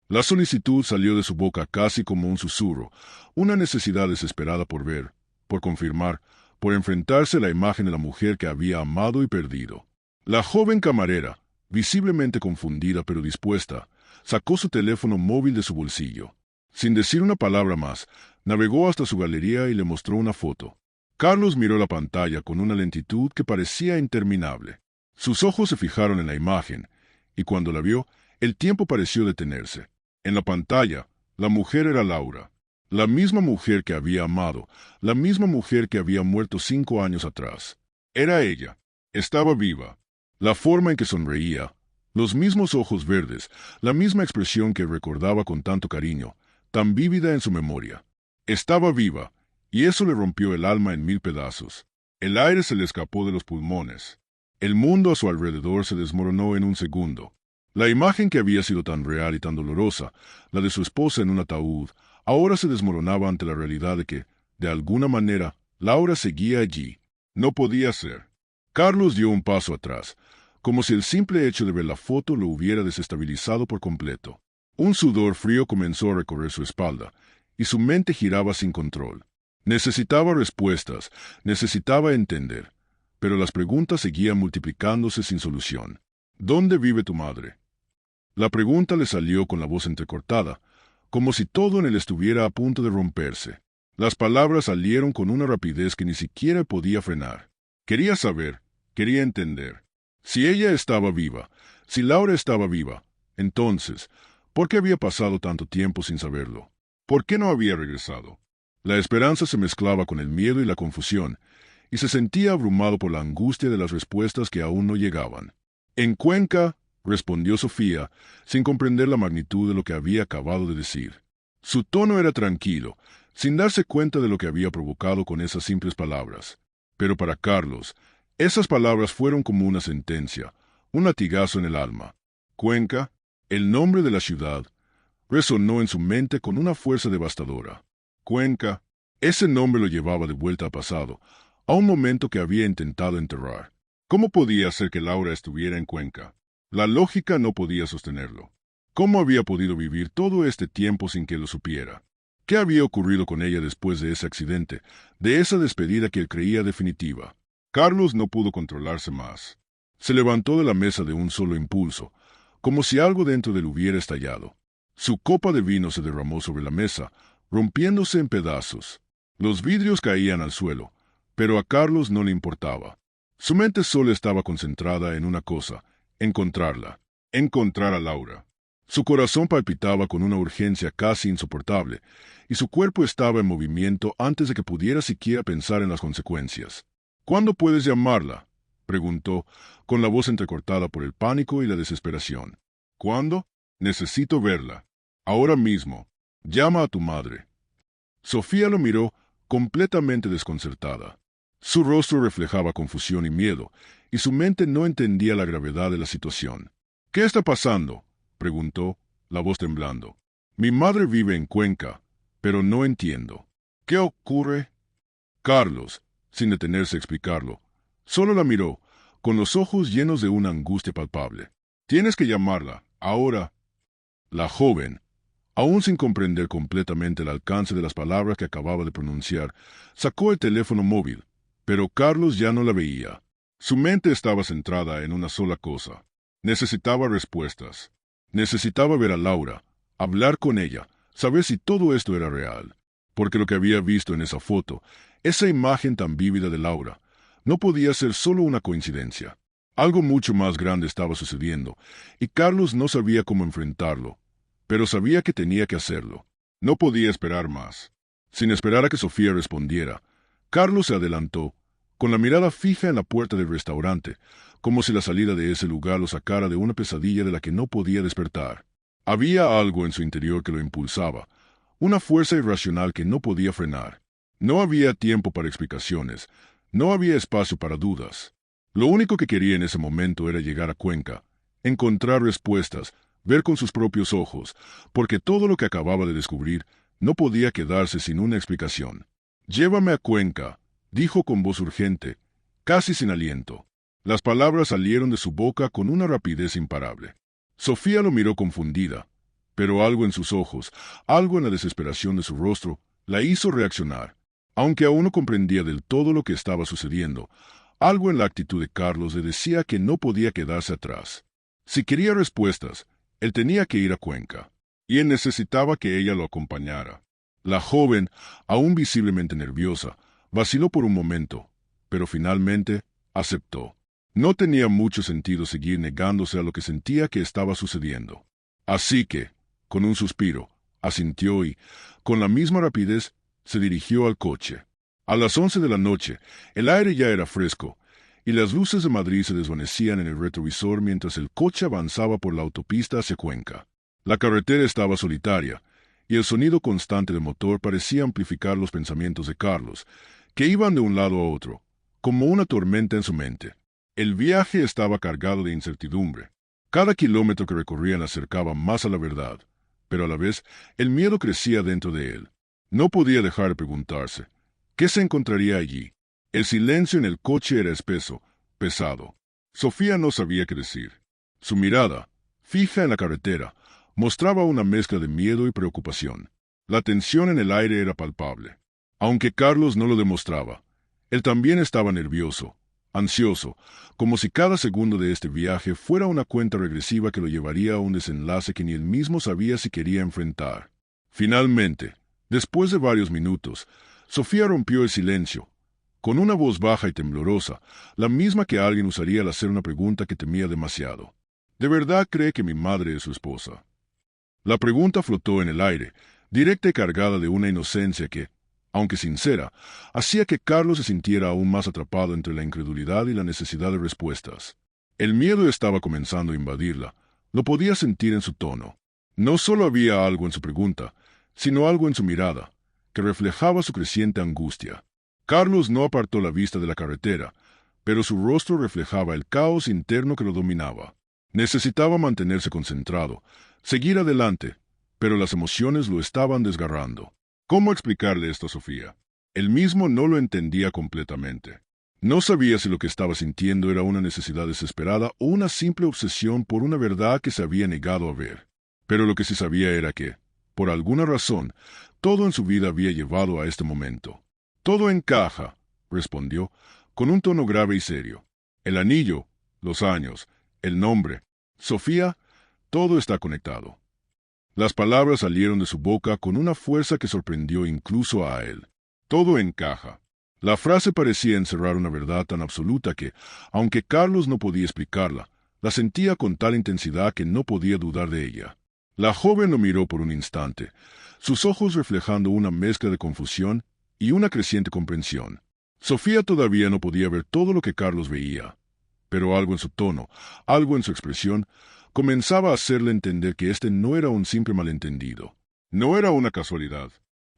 La solicitud salió de su boca casi como un susurro, una necesidad desesperada por ver, por confirmar, por enfrentarse a la imagen de la mujer que había amado y perdido. La joven camarera, visiblemente confundida pero dispuesta, sacó su teléfono móvil de su bolsillo. Sin decir una palabra más, navegó hasta su galería y le mostró una foto. Carlos miró la pantalla con una lentitud que parecía interminable. Sus ojos se fijaron en la imagen, y cuando la vio, el tiempo pareció detenerse. En la pantalla, la mujer era Laura, la misma mujer que había amado, la misma mujer que había muerto 5 años atrás. Era ella. Estaba viva. La forma en que sonreía, los mismos ojos verdes, la misma expresión que recordaba con tanto cariño, tan vívida en su memoria. Estaba viva, y eso le rompió el alma en 1000 pedazos. El aire se le escapó de los pulmones. El mundo a su alrededor se desmoronó en un segundo. La imagen que había sido tan real y tan dolorosa, la de su esposa en un ataúd, ahora se desmoronaba ante la realidad de que, de alguna manera, Laura seguía allí. No podía ser. Carlos dio un paso atrás, como si el simple hecho de ver la foto lo hubiera desestabilizado por completo. Un sudor frío comenzó a recorrer su espalda, y su mente giraba sin control. Necesitaba respuestas, necesitaba entender, pero las preguntas seguían multiplicándose sin solución. ¿Dónde vive tu madre? La pregunta le salió con la voz entrecortada, como si todo en él estuviera a punto de romperse. Las palabras salieron con una rapidez que ni siquiera podía frenar. Quería saber, quería entender. Si ella estaba viva, si Laura estaba viva, entonces, ¿por qué había pasado tanto tiempo sin saberlo? ¿Por qué no había regresado? La esperanza se mezclaba con el miedo y la confusión, y se sentía abrumado por la angustia de las respuestas que aún no llegaban. En Cuenca, respondió Sofía, sin comprender la magnitud de lo que había acabado de decir. Su tono era tranquilo, sin darse cuenta de lo que había provocado con esas simples palabras. Pero para Carlos, esas palabras fueron como una sentencia, un latigazo en el alma. Cuenca, el nombre de la ciudad, resonó en su mente con una fuerza devastadora. Cuenca, ese nombre lo llevaba de vuelta al pasado, a un momento que había intentado enterrar. ¿Cómo podía ser que Laura estuviera en Cuenca? La lógica no podía sostenerlo. ¿Cómo había podido vivir todo este tiempo sin que lo supiera? ¿Qué había ocurrido con ella después de ese accidente, de esa despedida que él creía definitiva? Carlos no pudo controlarse más. Se levantó de la mesa de un solo impulso, como si algo dentro de él hubiera estallado. Su copa de vino se derramó sobre la mesa, rompiéndose en pedazos. Los vidrios caían al suelo, pero a Carlos no le importaba. Su mente solo estaba concentrada en una cosa: encontrarla, encontrar a Laura. Su corazón palpitaba con una urgencia casi insoportable, y su cuerpo estaba en movimiento antes de que pudiera siquiera pensar en las consecuencias. ¿Cuándo puedes llamarla?, preguntó, con la voz entrecortada por el pánico y la desesperación. ¿Cuándo? Necesito verla. Ahora mismo. Llama a tu madre. Sofía lo miró, completamente desconcertada. Su rostro reflejaba confusión y miedo, y su mente no entendía la gravedad de la situación. ¿Qué está pasando?, preguntó, la voz temblando. Mi madre vive en Cuenca, pero no entiendo. ¿Qué ocurre? Carlos, sin detenerse a explicarlo, solo la miró, con los ojos llenos de una angustia palpable. Tienes que llamarla, ahora. La joven, aún sin comprender completamente el alcance de las palabras que acababa de pronunciar, sacó el teléfono móvil, pero Carlos ya no la veía. Su mente estaba centrada en una sola cosa. Necesitaba respuestas. Necesitaba ver a Laura, hablar con ella, saber si todo esto era real. Porque lo que había visto en esa foto, esa imagen tan vívida de Laura, no podía ser solo una coincidencia. Algo mucho más grande estaba sucediendo, y Carlos no sabía cómo enfrentarlo, pero sabía que tenía que hacerlo. No podía esperar más. Sin esperar a que Sofía respondiera, Carlos se adelantó, con la mirada fija en la puerta del restaurante, como si la salida de ese lugar lo sacara de una pesadilla de la que no podía despertar. Había algo en su interior que lo impulsaba, una fuerza irracional que no podía frenar. No había tiempo para explicaciones, no había espacio para dudas. Lo único que quería en ese momento era llegar a Cuenca, encontrar respuestas, ver con sus propios ojos, porque todo lo que acababa de descubrir no podía quedarse sin una explicación. «Llévame a Cuenca», dijo con voz urgente, casi sin aliento. Las palabras salieron de su boca con una rapidez imparable. Sofía lo miró confundida, pero algo en sus ojos, algo en la desesperación de su rostro, la hizo reaccionar. Aunque aún no comprendía del todo lo que estaba sucediendo, algo en la actitud de Carlos le decía que no podía quedarse atrás. Si quería respuestas, él tenía que ir a Cuenca, y él necesitaba que ella lo acompañara. La joven, aún visiblemente nerviosa, vaciló por un momento, pero finalmente aceptó. No tenía mucho sentido seguir negándose a lo que sentía que estaba sucediendo. Así que, con un suspiro, asintió y, con la misma rapidez, se dirigió al coche. A las 11 de la noche, el aire ya era fresco, y las luces de Madrid se desvanecían en el retrovisor mientras el coche avanzaba por la autopista hacia Cuenca. La carretera estaba solitaria, y el sonido constante del motor parecía amplificar los pensamientos de Carlos, que iban de un lado a otro, como una tormenta en su mente. El viaje estaba cargado de incertidumbre. Cada kilómetro que recorrían acercaba más a la verdad, pero a la vez el miedo crecía dentro de él. No podía dejar de preguntarse, ¿qué se encontraría allí? El silencio en el coche era espeso, pesado. Sofía no sabía qué decir. Su mirada, fija en la carretera, mostraba una mezcla de miedo y preocupación. La tensión en el aire era palpable. Aunque Carlos no lo demostraba, él también estaba nervioso, ansioso, como si cada segundo de este viaje fuera una cuenta regresiva que lo llevaría a un desenlace que ni él mismo sabía si quería enfrentar. Finalmente, después de varios minutos, Sofía rompió el silencio, con una voz baja y temblorosa, la misma que alguien usaría al hacer una pregunta que temía demasiado. ¿De verdad cree que mi madre es su esposa? La pregunta flotó en el aire, directa y cargada de una inocencia que, aunque sincera, hacía que Carlos se sintiera aún más atrapado entre la incredulidad y la necesidad de respuestas. El miedo estaba comenzando a invadirla, lo podía sentir en su tono. No solo había algo en su pregunta, sino algo en su mirada, que reflejaba su creciente angustia. Carlos no apartó la vista de la carretera, pero su rostro reflejaba el caos interno que lo dominaba. Necesitaba mantenerse concentrado, seguir adelante, pero las emociones lo estaban desgarrando. ¿Cómo explicarle esto a Sofía? Él mismo no lo entendía completamente. No sabía si lo que estaba sintiendo era una necesidad desesperada o una simple obsesión por una verdad que se había negado a ver. Pero lo que sí sabía era que, por alguna razón, todo en su vida había llevado a este momento. «Todo encaja», respondió, con un tono grave y serio. «El anillo, los años, el nombre, Sofía, todo está conectado». Las palabras salieron de su boca con una fuerza que sorprendió incluso a él. «Todo encaja». La frase parecía encerrar una verdad tan absoluta que, aunque Carlos no podía explicarla, la sentía con tal intensidad que no podía dudar de ella. La joven lo miró por un instante, sus ojos reflejando una mezcla de confusión y una creciente comprensión. Sofía todavía no podía ver todo lo que Carlos veía, pero algo en su tono, algo en su expresión, comenzaba a hacerle entender que este no era un simple malentendido. No era una casualidad.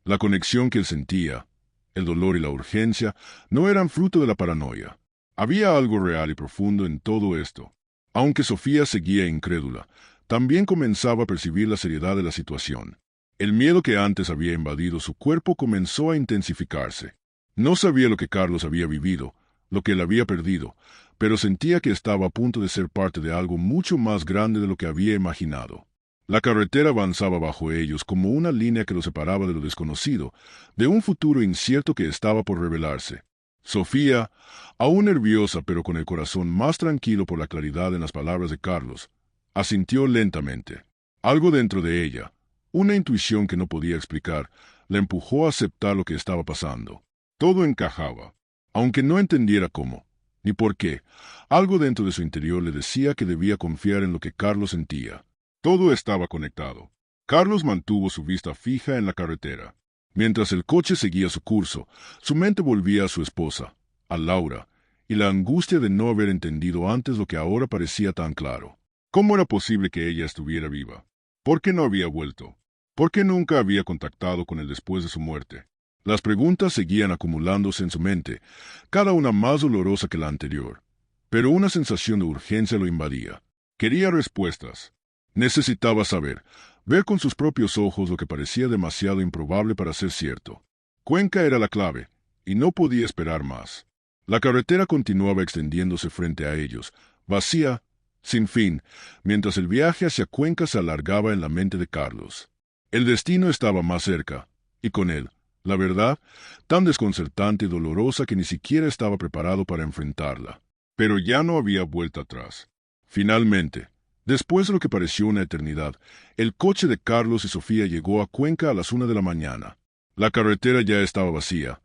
La conexión que él sentía, el dolor y la urgencia, no eran fruto de la paranoia. Había algo real y profundo en todo esto. Aunque Sofía seguía incrédula, también comenzaba a percibir la seriedad de la situación. El miedo que antes había invadido su cuerpo comenzó a intensificarse. No sabía lo que Carlos había vivido, lo que él había perdido, pero sentía que estaba a punto de ser parte de algo mucho más grande de lo que había imaginado. La carretera avanzaba bajo ellos como una línea que los separaba de lo desconocido, de un futuro incierto que estaba por revelarse. Sofía, aún nerviosa pero con el corazón más tranquilo por la claridad en las palabras de Carlos, asintió lentamente. Algo dentro de ella, una intuición que no podía explicar, la empujó a aceptar lo que estaba pasando. Todo encajaba. Aunque no entendiera cómo, ni por qué, algo dentro de su interior le decía que debía confiar en lo que Carlos sentía. Todo estaba conectado. Carlos mantuvo su vista fija en la carretera. Mientras el coche seguía su curso, su mente volvía a su esposa, a Laura, y la angustia de no haber entendido antes lo que ahora parecía tan claro. ¿Cómo era posible que ella estuviera viva? ¿Por qué no había vuelto? ¿Por qué nunca había contactado con él después de su muerte? Las preguntas seguían acumulándose en su mente, cada una más dolorosa que la anterior. Pero una sensación de urgencia lo invadía. Quería respuestas. Necesitaba saber, ver con sus propios ojos lo que parecía demasiado improbable para ser cierto. Cuenca era la clave, y no podía esperar más. La carretera continuaba extendiéndose frente a ellos, vacía, sin fin, mientras el viaje hacia Cuenca se alargaba en la mente de Carlos. El destino estaba más cerca, y con él, la verdad, tan desconcertante y dolorosa que ni siquiera estaba preparado para enfrentarla. Pero ya no había vuelta atrás. Finalmente, después de lo que pareció una eternidad, el coche de Carlos y Sofía llegó a Cuenca a las 1 de la mañana. La carretera ya estaba vacía.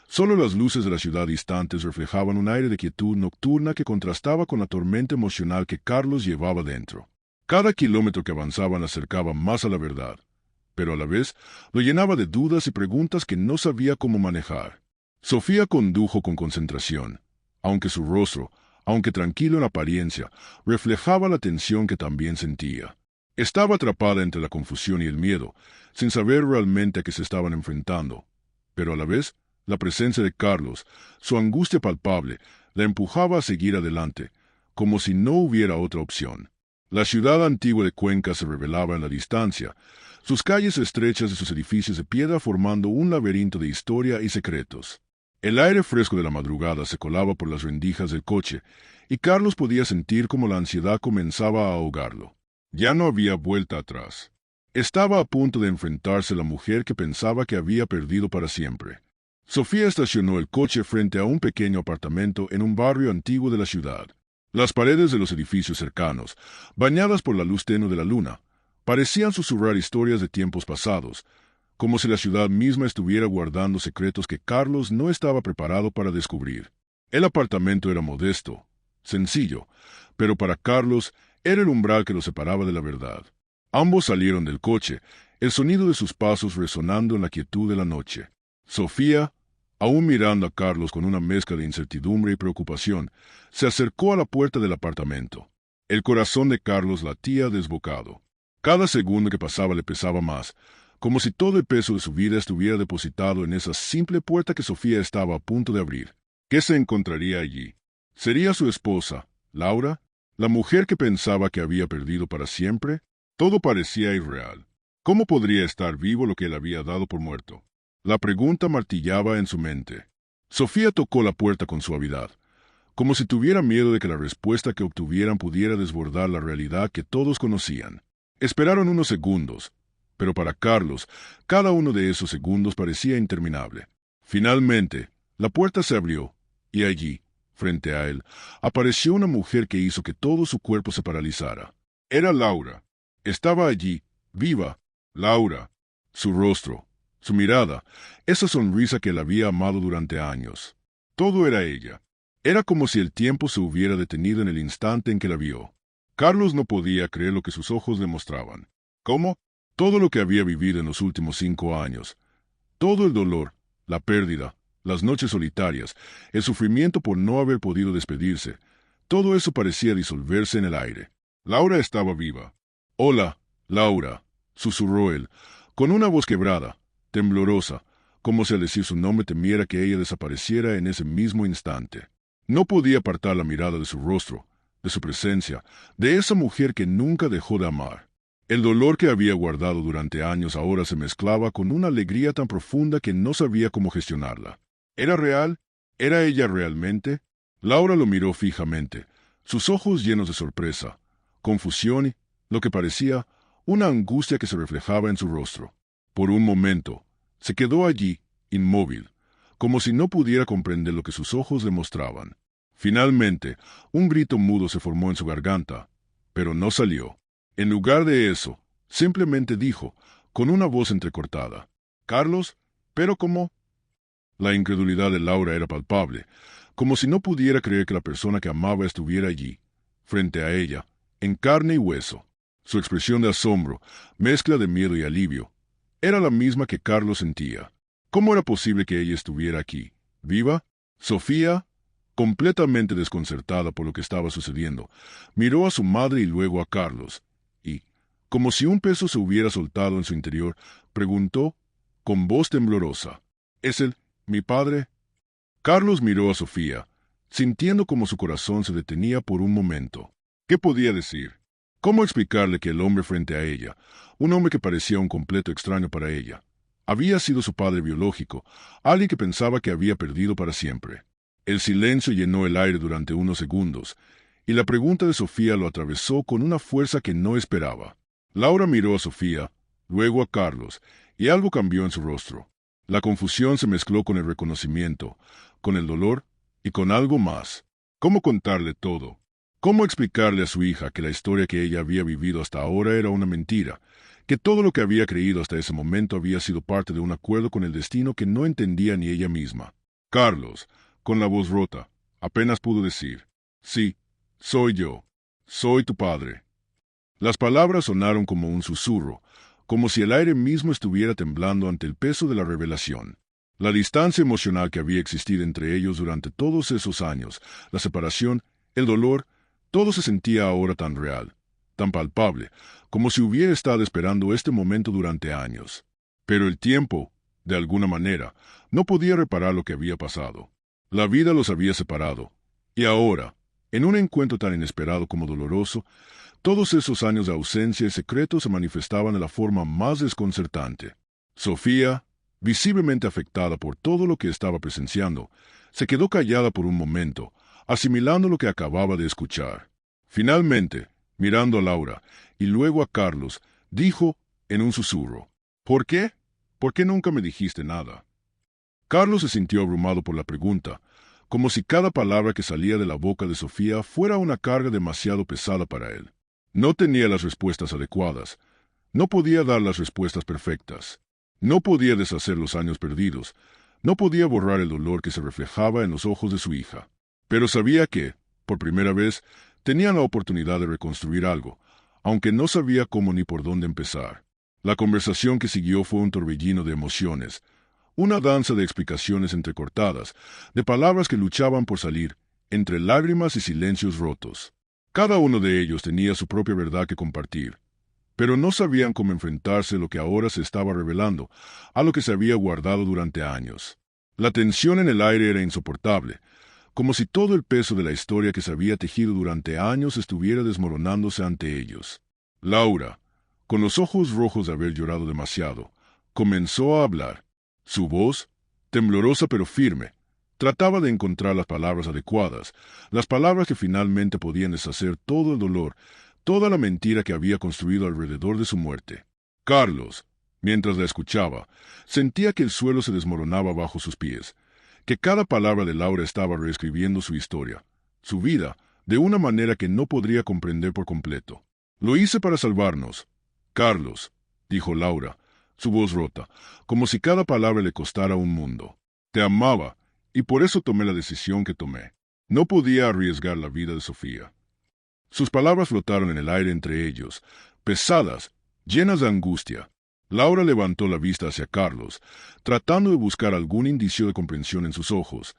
Solo las luces de la ciudad distantes reflejaban un aire de quietud nocturna que contrastaba con la tormenta emocional que Carlos llevaba dentro. Cada kilómetro que avanzaban le acercaba más a la verdad, pero a la vez lo llenaba de dudas y preguntas que no sabía cómo manejar. Sofía condujo con concentración, aunque su rostro, aunque tranquilo en apariencia, reflejaba la tensión que también sentía. Estaba atrapada entre la confusión y el miedo, sin saber realmente a qué se estaban enfrentando, pero a la vez, la presencia de Carlos, su angustia palpable, la empujaba a seguir adelante, como si no hubiera otra opción. La ciudad antigua de Cuenca se revelaba en la distancia, sus calles estrechas y sus edificios de piedra formando un laberinto de historia y secretos. El aire fresco de la madrugada se colaba por las rendijas del coche, y Carlos podía sentir cómo la ansiedad comenzaba a ahogarlo. Ya no había vuelta atrás. Estaba a punto de enfrentarse a la mujer que pensaba que había perdido para siempre. Sofía estacionó el coche frente a un pequeño apartamento en un barrio antiguo de la ciudad. Las paredes de los edificios cercanos, bañadas por la luz tenue de la luna, parecían susurrar historias de tiempos pasados, como si la ciudad misma estuviera guardando secretos que Carlos no estaba preparado para descubrir. El apartamento era modesto, sencillo, pero para Carlos era el umbral que lo separaba de la verdad. Ambos salieron del coche, el sonido de sus pasos resonando en la quietud de la noche. Sofía, aún mirando a Carlos con una mezcla de incertidumbre y preocupación, se acercó a la puerta del apartamento. El corazón de Carlos latía desbocado. Cada segundo que pasaba le pesaba más, como si todo el peso de su vida estuviera depositado en esa simple puerta que Sofía estaba a punto de abrir. ¿Qué se encontraría allí? ¿Sería su esposa, Laura? ¿La mujer que pensaba que había perdido para siempre? Todo parecía irreal. ¿Cómo podría estar vivo lo que él había dado por muerto? La pregunta martillaba en su mente. Sofía tocó la puerta con suavidad, como si tuviera miedo de que la respuesta que obtuvieran pudiera desbordar la realidad que todos conocían. Esperaron unos segundos, pero para Carlos, cada uno de esos segundos parecía interminable. Finalmente, la puerta se abrió, y allí, frente a él, apareció una mujer que hizo que todo su cuerpo se paralizara. Era Laura. Estaba allí, viva. Laura. Su rostro, su mirada, esa sonrisa que él había amado durante años. Todo era ella. Era como si el tiempo se hubiera detenido en el instante en que la vio. Carlos no podía creer lo que sus ojos le mostraban. ¿Cómo? Todo lo que había vivido en los últimos 5 años. Todo el dolor, la pérdida, las noches solitarias, el sufrimiento por no haber podido despedirse. Todo eso parecía disolverse en el aire. Laura estaba viva. «Hola, Laura», susurró él, con una voz quebrada, temblorosa, como si al decir su nombre temiera que ella desapareciera en ese mismo instante. No podía apartar la mirada de su rostro, de su presencia, de esa mujer que nunca dejó de amar. El dolor que había guardado durante años ahora se mezclaba con una alegría tan profunda que no sabía cómo gestionarla. ¿Era real? ¿Era ella realmente? Laura lo miró fijamente, sus ojos llenos de sorpresa, confusión y, lo que parecía, una angustia que se reflejaba en su rostro. Por un momento, se quedó allí, inmóvil, como si no pudiera comprender lo que sus ojos le mostraban. Finalmente, un grito mudo se formó en su garganta, pero no salió. En lugar de eso, simplemente dijo, con una voz entrecortada, «Carlos, ¿pero cómo?» La incredulidad de Laura era palpable, como si no pudiera creer que la persona que amaba estuviera allí, frente a ella, en carne y hueso. Su expresión de asombro, mezcla de miedo y alivio, era la misma que Carlos sentía. ¿Cómo era posible que ella estuviera aquí, viva? Sofía, completamente desconcertada por lo que estaba sucediendo, miró a su madre y luego a Carlos, y, como si un peso se hubiera soltado en su interior, preguntó, con voz temblorosa, ¿Es él, mi padre? Carlos miró a Sofía, sintiendo como su corazón se detenía por un momento. ¿Qué podía decir? ¿Cómo explicarle que el hombre frente a ella, un hombre que parecía un completo extraño para ella, había sido su padre biológico, alguien que pensaba que había perdido para siempre? El silencio llenó el aire durante unos segundos, y la pregunta de Sofía lo atravesó con una fuerza que no esperaba. Laura miró a Sofía, luego a Carlos, y algo cambió en su rostro. La confusión se mezcló con el reconocimiento, con el dolor y con algo más. ¿Cómo contarle todo? ¿Cómo explicarle a su hija que la historia que ella había vivido hasta ahora era una mentira, que todo lo que había creído hasta ese momento había sido parte de un acuerdo con el destino que no entendía ni ella misma? Carlos, con la voz rota, apenas pudo decir: «Sí, soy yo. Soy tu padre». Las palabras sonaron como un susurro, como si el aire mismo estuviera temblando ante el peso de la revelación. La distancia emocional que había existido entre ellos durante todos esos años, la separación, el dolor, todo se sentía ahora tan real, tan palpable, como si hubiera estado esperando este momento durante años. Pero el tiempo, de alguna manera, no podía reparar lo que había pasado. La vida los había separado, y ahora, en un encuentro tan inesperado como doloroso, todos esos años de ausencia y secreto se manifestaban de la forma más desconcertante. Sofía, visiblemente afectada por todo lo que estaba presenciando, se quedó callada por un momento, asimilando lo que acababa de escuchar. Finalmente, mirando a Laura y luego a Carlos, dijo en un susurro: «¿Por qué? ¿Por qué nunca me dijiste nada?». Carlos se sintió abrumado por la pregunta, como si cada palabra que salía de la boca de Sofía fuera una carga demasiado pesada para él. No tenía las respuestas adecuadas, no podía dar las respuestas perfectas, no podía deshacer los años perdidos, no podía borrar el dolor que se reflejaba en los ojos de su hija. Pero sabía que, por primera vez, tenían la oportunidad de reconstruir algo, aunque no sabía cómo ni por dónde empezar. La conversación que siguió fue un torbellino de emociones, una danza de explicaciones entrecortadas, de palabras que luchaban por salir, entre lágrimas y silencios rotos. Cada uno de ellos tenía su propia verdad que compartir, pero no sabían cómo enfrentarse a lo que ahora se estaba revelando, a lo que se había guardado durante años. La tensión en el aire era insoportable, como si todo el peso de la historia que se había tejido durante años estuviera desmoronándose ante ellos. Laura, con los ojos rojos de haber llorado demasiado, comenzó a hablar. Su voz, temblorosa pero firme, trataba de encontrar las palabras adecuadas, las palabras que finalmente podían deshacer todo el dolor, toda la mentira que había construido alrededor de su muerte. Carlos, mientras la escuchaba, sentía que el suelo se desmoronaba bajo sus pies, que cada palabra de Laura estaba reescribiendo su historia, su vida, de una manera que no podría comprender por completo. «Lo hice para salvarnos, Carlos», dijo Laura, su voz rota, como si cada palabra le costara un mundo. «Te amaba, y por eso tomé la decisión que tomé. No podía arriesgar la vida de Sofía». Sus palabras flotaron en el aire entre ellos, pesadas, llenas de angustia. Laura levantó la vista hacia Carlos, tratando de buscar algún indicio de comprensión en sus ojos,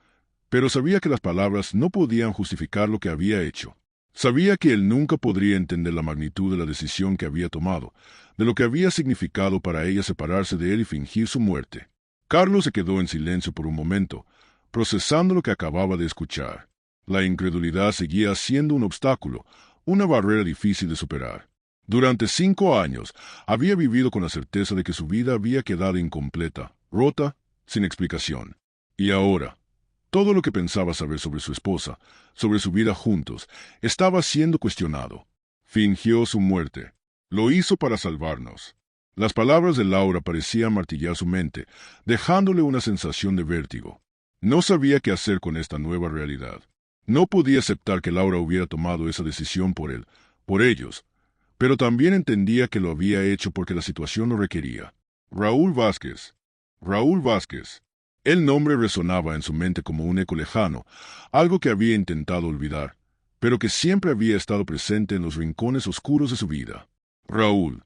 pero sabía que las palabras no podían justificar lo que había hecho. Sabía que él nunca podría entender la magnitud de la decisión que había tomado, de lo que había significado para ella separarse de él y fingir su muerte. Carlos se quedó en silencio por un momento, procesando lo que acababa de escuchar. La incredulidad seguía siendo un obstáculo, una barrera difícil de superar. Durante 5 años había vivido con la certeza de que su vida había quedado incompleta, rota, sin explicación. Y ahora, todo lo que pensaba saber sobre su esposa, sobre su vida juntos, estaba siendo cuestionado. Fingió su muerte. Lo hizo para salvarnos. Las palabras de Laura parecían martillar su mente, dejándole una sensación de vértigo. No sabía qué hacer con esta nueva realidad. No podía aceptar que Laura hubiera tomado esa decisión por él, por ellos, pero también entendía que lo había hecho porque la situación lo requería. Raúl Vázquez. Raúl Vázquez. El nombre resonaba en su mente como un eco lejano, algo que había intentado olvidar, pero que siempre había estado presente en los rincones oscuros de su vida. Raúl,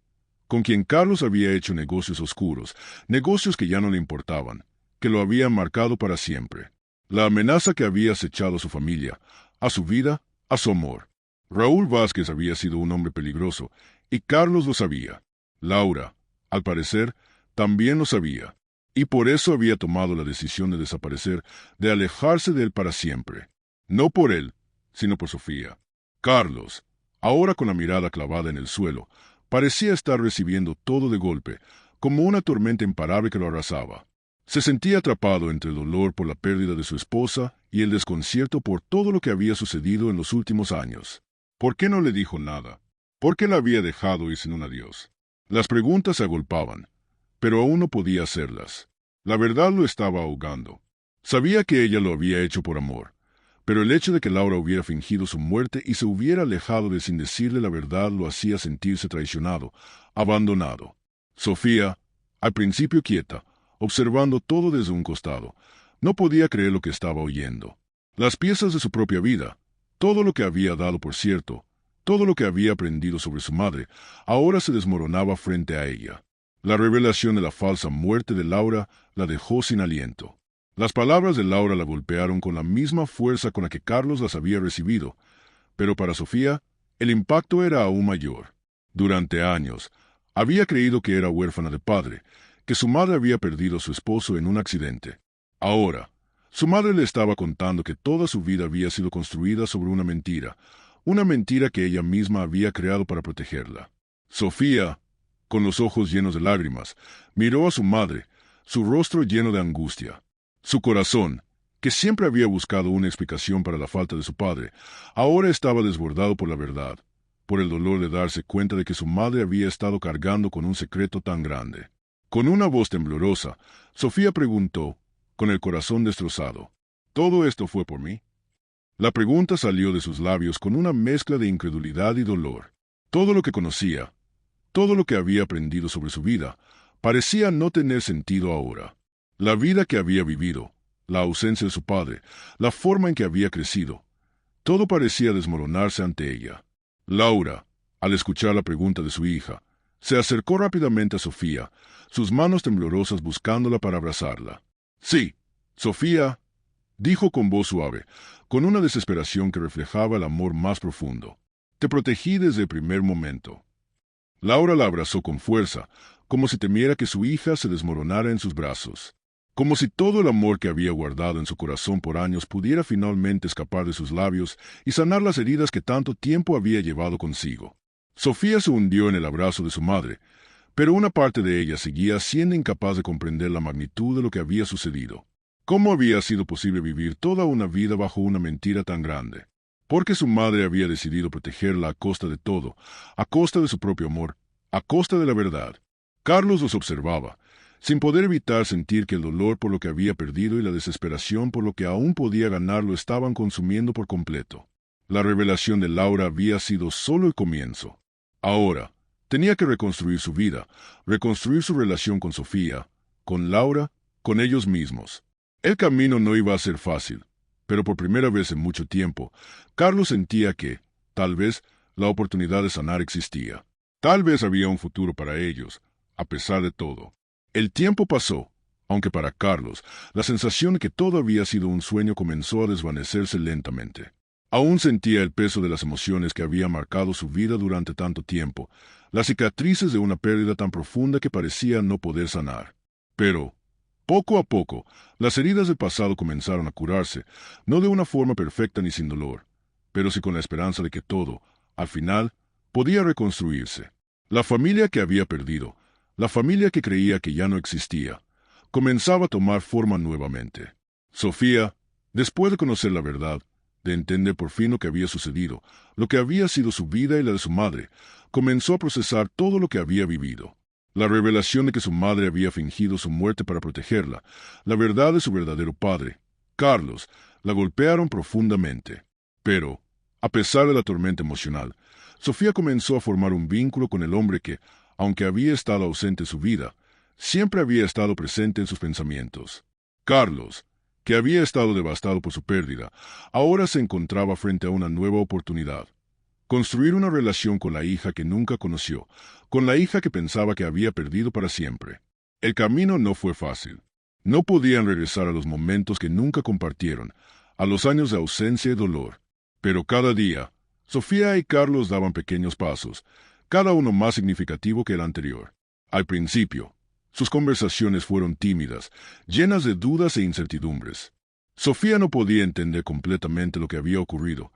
con quien Carlos había hecho negocios oscuros, negocios que ya no le importaban, que lo habían marcado para siempre. La amenaza que había acechado a su familia, a su vida, a su amor. Raúl Vázquez había sido un hombre peligroso, y Carlos lo sabía. Laura, al parecer, también lo sabía. y por eso había tomado la decisión de desaparecer, de alejarse de él para siempre. No por él, sino por Sofía. Carlos, ahora con la mirada clavada en el suelo, parecía estar recibiendo todo de golpe, como una tormenta imparable que lo arrasaba. Se sentía atrapado entre el dolor por la pérdida de su esposa y el desconcierto por todo lo que había sucedido en los últimos años. ¿Por qué no le dijo nada? ¿Por qué la había dejado ir sin un adiós? Las preguntas se agolpaban, pero aún no podía hacerlas. La verdad lo estaba ahogando. Sabía que ella lo había hecho por amor, pero el hecho de que Laura hubiera fingido su muerte y se hubiera alejado de sin decirle la verdad lo hacía sentirse traicionado, abandonado. Sofía, al principio quieta, observando todo desde un costado, no podía creer lo que estaba oyendo. Las piezas de su propia vida, todo lo que había dado por cierto, todo lo que había aprendido sobre su madre, ahora se desmoronaba frente a ella. La revelación de la falsa muerte de Laura la dejó sin aliento. Las palabras de Laura la golpearon con la misma fuerza con la que Carlos las había recibido, pero para Sofía el impacto era aún mayor. Durante años, había creído que era huérfana de padre, que su madre había perdido a su esposo en un accidente. Ahora, su madre le estaba contando que toda su vida había sido construida sobre una mentira que ella misma había creado para protegerla. Sofía, con los ojos llenos de lágrimas, miró a su madre, su rostro lleno de angustia. Su corazón, que siempre había buscado una explicación para la falta de su padre, ahora estaba desbordado por la verdad, por el dolor de darse cuenta de que su madre había estado cargando con un secreto tan grande. Con una voz temblorosa, Sofía preguntó, con el corazón destrozado, ¿todo esto fue por mí? La pregunta salió de sus labios con una mezcla de incredulidad y dolor. Todo lo que conocía, todo lo que había aprendido sobre su vida, parecía no tener sentido ahora. La vida que había vivido, la ausencia de su padre, la forma en que había crecido, todo parecía desmoronarse ante ella. Laura, al escuchar la pregunta de su hija, se acercó rápidamente a Sofía, sus manos temblorosas buscándola para abrazarla. Sí, Sofía, dijo con voz suave, con una desesperación que reflejaba el amor más profundo. Te protegí desde el primer momento. Laura la abrazó con fuerza, como si temiera que su hija se desmoronara en sus brazos. Como si todo el amor que había guardado en su corazón por años pudiera finalmente escapar de sus labios y sanar las heridas que tanto tiempo había llevado consigo. Sofía se hundió en el abrazo de su madre, pero una parte de ella seguía siendo incapaz de comprender la magnitud de lo que había sucedido. ¿Cómo había sido posible vivir toda una vida bajo una mentira tan grande? Porque su madre había decidido protegerla a costa de todo, a costa de su propio amor, a costa de la verdad. Carlos los observaba, sin poder evitar sentir que el dolor por lo que había perdido y la desesperación por lo que aún podía ganar lo estaban consumiendo por completo. La revelación de Laura había sido solo el comienzo. Ahora, tenía que reconstruir su vida, reconstruir su relación con Sofía, con Laura, con ellos mismos. El camino no iba a ser fácil, pero por primera vez en mucho tiempo, Carlos sentía que, tal vez, la oportunidad de sanar existía. Tal vez había un futuro para ellos, a pesar de todo. El tiempo pasó, aunque para Carlos, la sensación de que todo había sido un sueño comenzó a desvanecerse lentamente. Aún sentía el peso de las emociones que había marcado su vida durante tanto tiempo, las cicatrices de una pérdida tan profunda que parecía no poder sanar. Pero, poco a poco, las heridas del pasado comenzaron a curarse, no de una forma perfecta ni sin dolor, pero sí con la esperanza de que todo, al final, podía reconstruirse. La familia que había perdido, la familia que creía que ya no existía, comenzaba a tomar forma nuevamente. Sofía, después de conocer la verdad, de entender por fin lo que había sucedido, lo que había sido su vida y la de su madre, comenzó a procesar todo lo que había vivido. La revelación de que su madre había fingido su muerte para protegerla, la verdad de su verdadero padre, Carlos, la golpearon profundamente. Pero, a pesar de la tormenta emocional, Sofía comenzó a formar un vínculo con el hombre que, aunque había estado ausente en su vida, siempre había estado presente en sus pensamientos. Carlos, que había estado devastado por su pérdida, ahora se encontraba frente a una nueva oportunidad. Construir una relación con la hija que nunca conoció, con la hija que pensaba que había perdido para siempre. El camino no fue fácil. No podían regresar a los momentos que nunca compartieron, a los años de ausencia y dolor. Pero cada día, Sofía y Carlos daban pequeños pasos, cada uno más significativo que el anterior. Al principio, Sus conversaciones fueron tímidas, llenas de dudas e incertidumbres. Sofía no podía entender completamente lo que había ocurrido,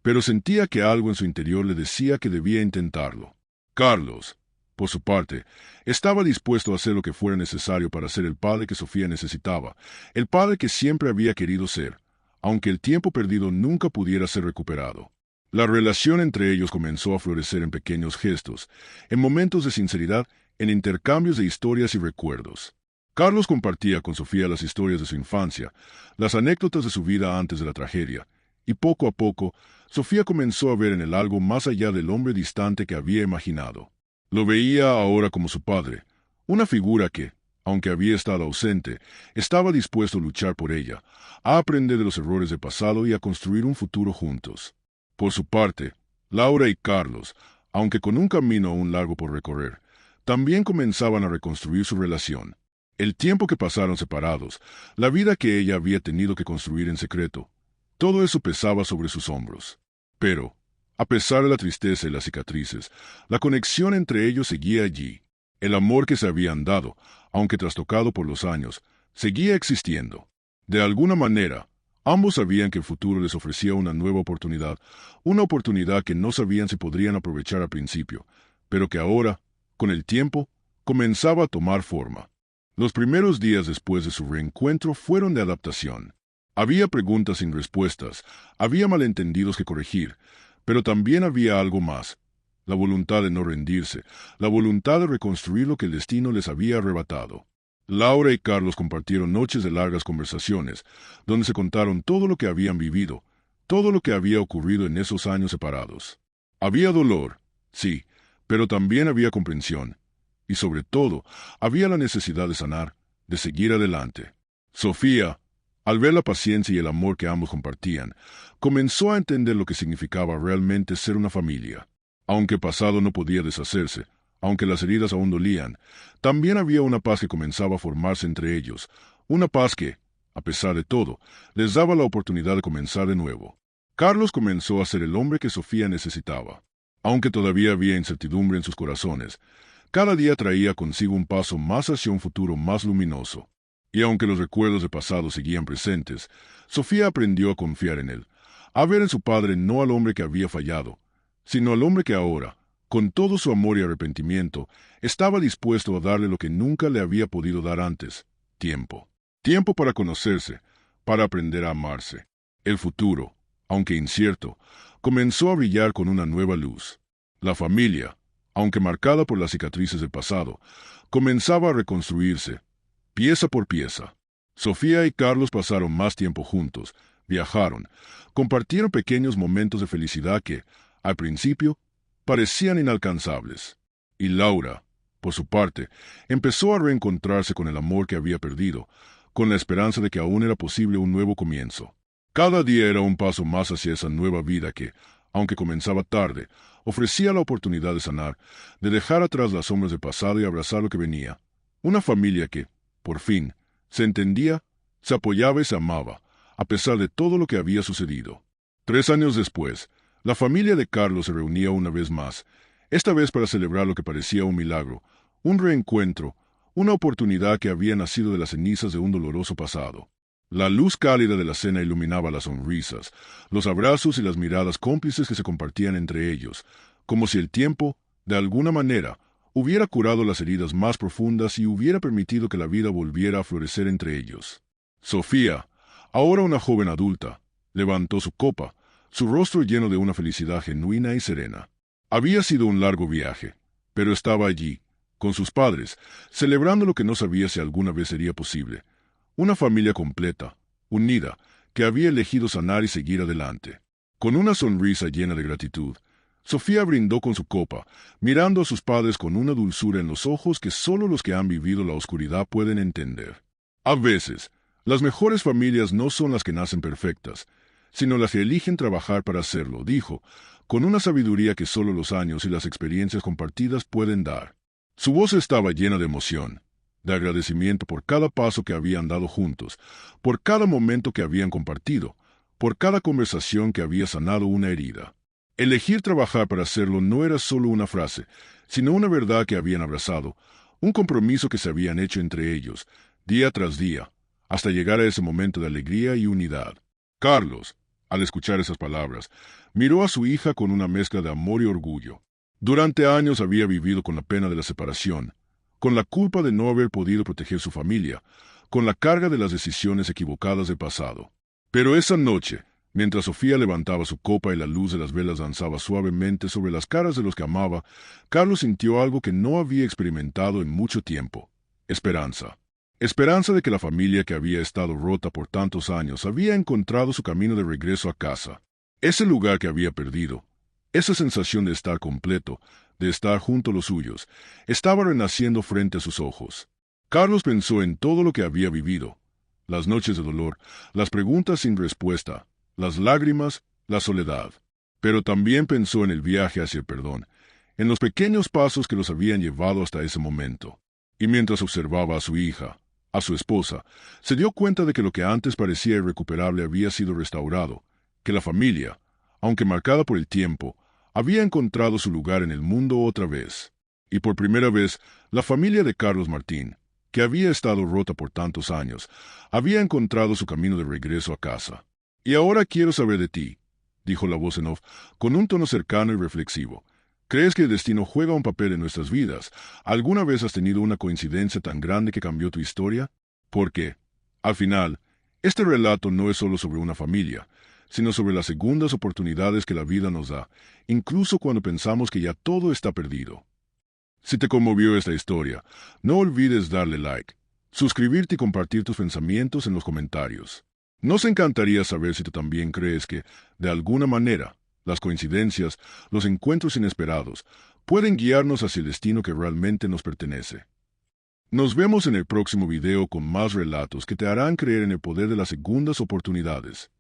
pero sentía que algo en su interior le decía que debía intentarlo. Carlos, por su parte, estaba dispuesto a hacer lo que fuera necesario para ser el padre que Sofía necesitaba, el padre que siempre había querido ser, aunque el tiempo perdido nunca pudiera ser recuperado. La relación entre ellos comenzó a florecer en pequeños gestos, en momentos de sinceridad, en intercambios de historias y recuerdos. Carlos compartía con Sofía las historias de su infancia, las anécdotas de su vida antes de la tragedia, y poco a poco, Sofía comenzó a ver en él algo más allá del hombre distante que había imaginado. Lo veía ahora como su padre, una figura que, aunque había estado ausente, estaba dispuesto a luchar por ella, a aprender de los errores del pasado y a construir un futuro juntos. Por su parte, Laura y Carlos, aunque con un camino aún largo por recorrer, también comenzaban a reconstruir su relación. El tiempo que pasaron separados, la vida que ella había tenido que construir en secreto, todo eso pesaba sobre sus hombros. Pero, a pesar de la tristeza y las cicatrices, la conexión entre ellos seguía allí. El amor que se habían dado, aunque trastocado por los años, seguía existiendo. De alguna manera, ambos sabían que el futuro les ofrecía una nueva oportunidad, una oportunidad que no sabían si podrían aprovechar al principio, pero que ahora, con el tiempo, comenzaba a tomar forma. Los primeros días después de su reencuentro fueron de adaptación. Había preguntas sin respuestas, había malentendidos que corregir, pero también había algo más: la voluntad de no rendirse, la voluntad de reconstruir lo que el destino les había arrebatado. Laura y Carlos compartieron noches de largas conversaciones, donde se contaron todo lo que habían vivido, todo lo que había ocurrido en esos años separados. Había dolor, sí, pero también había comprensión, y sobre todo, había la necesidad de sanar, de seguir adelante. Sofía, al ver la paciencia y el amor que ambos compartían, comenzó a entender lo que significaba realmente ser una familia. Aunque el pasado no podía deshacerse, aunque las heridas aún dolían, también había una paz que comenzaba a formarse entre ellos, una paz que, a pesar de todo, les daba la oportunidad de comenzar de nuevo. Carlos comenzó a ser el hombre que Sofía necesitaba. Aunque todavía había incertidumbre en sus corazones, cada día traía consigo un paso más hacia un futuro más luminoso. Y aunque los recuerdos del pasado seguían presentes, Sofía aprendió a confiar en él, a ver en su padre no al hombre que había fallado, sino al hombre que ahora, con todo su amor y arrepentimiento, estaba dispuesto a darle lo que nunca le había podido dar antes: tiempo. Tiempo para conocerse, para aprender a amarse. El futuro, aunque incierto, comenzó a brillar con una nueva luz. La familia, aunque marcada por las cicatrices del pasado, comenzaba a reconstruirse, pieza por pieza. Sofía y Carlos pasaron más tiempo juntos, viajaron, compartieron pequeños momentos de felicidad que, al principio, parecían inalcanzables. Y Laura, por su parte, empezó a reencontrarse con el amor que había perdido, con la esperanza de que aún era posible un nuevo comienzo. Cada día era un paso más hacia esa nueva vida que, aunque comenzaba tarde, ofrecía la oportunidad de sanar, de dejar atrás las sombras del pasado y abrazar lo que venía. Una familia que, por fin, se entendía, se apoyaba y se amaba, a pesar de todo lo que había sucedido. 3 años después, la familia de Carlos se reunía una vez más, esta vez para celebrar lo que parecía un milagro, un reencuentro, una oportunidad que había nacido de las cenizas de un doloroso pasado. La luz cálida de la cena iluminaba las sonrisas, los abrazos y las miradas cómplices que se compartían entre ellos, como si el tiempo, de alguna manera, hubiera curado las heridas más profundas y hubiera permitido que la vida volviera a florecer entre ellos. Sofía, ahora una joven adulta, levantó su copa, su rostro lleno de una felicidad genuina y serena. Había sido un largo viaje, pero estaba allí, con sus padres, celebrando lo que no sabía si alguna vez sería posible. Una familia completa, unida, que había elegido sanar y seguir adelante. Con una sonrisa llena de gratitud, Sofía brindó con su copa, mirando a sus padres con una dulzura en los ojos que solo los que han vivido la oscuridad pueden entender. A veces, las mejores familias no son las que nacen perfectas, sino las que eligen trabajar para hacerlo, dijo, con una sabiduría que solo los años y las experiencias compartidas pueden dar. Su voz estaba llena de emoción, de agradecimiento por cada paso que habían dado juntos, por cada momento que habían compartido, por cada conversación que había sanado una herida. Elegir trabajar para hacerlo no era solo una frase, sino una verdad que habían abrazado, un compromiso que se habían hecho entre ellos, día tras día, hasta llegar a ese momento de alegría y unidad. Carlos, al escuchar esas palabras, miró a su hija con una mezcla de amor y orgullo. Durante años había vivido con la pena de la separación, con la culpa de no haber podido proteger su familia, con la carga de las decisiones equivocadas del pasado. Pero esa noche, mientras Sofía levantaba su copa y la luz de las velas danzaba suavemente sobre las caras de los que amaba, Carlos sintió algo que no había experimentado en mucho tiempo: esperanza. Esperanza de que la familia que había estado rota por tantos años había encontrado su camino de regreso a casa. Ese lugar que había perdido, esa sensación de estar completo, de estar junto a los suyos, estaba renaciendo frente a sus ojos. Carlos pensó en todo lo que había vivido: las noches de dolor, las preguntas sin respuesta, las lágrimas, la soledad. Pero también pensó en el viaje hacia el perdón, en los pequeños pasos que los habían llevado hasta ese momento. Y mientras observaba a su hija, a su esposa, se dio cuenta de que lo que antes parecía irrecuperable había sido restaurado, que la familia, aunque marcada por el tiempo, había encontrado su lugar en el mundo otra vez. Y por primera vez, la familia de Carlos Martín, que había estado rota por tantos años, había encontrado su camino de regreso a casa. «Y ahora quiero saber de ti», dijo la voz en off, con un tono cercano y reflexivo. «¿Crees que el destino juega un papel en nuestras vidas? ¿Alguna vez has tenido una coincidencia tan grande que cambió tu historia? Porque, al final, este relato no es solo sobre una familia, sino sobre las segundas oportunidades que la vida nos da, incluso cuando pensamos que ya todo está perdido». Si te conmovió esta historia, no olvides darle like, suscribirte y compartir tus pensamientos en los comentarios. Nos encantaría saber si tú también crees que, de alguna manera, las coincidencias, los encuentros inesperados, pueden guiarnos hacia el destino que realmente nos pertenece. Nos vemos en el próximo video con más relatos que te harán creer en el poder de las segundas oportunidades.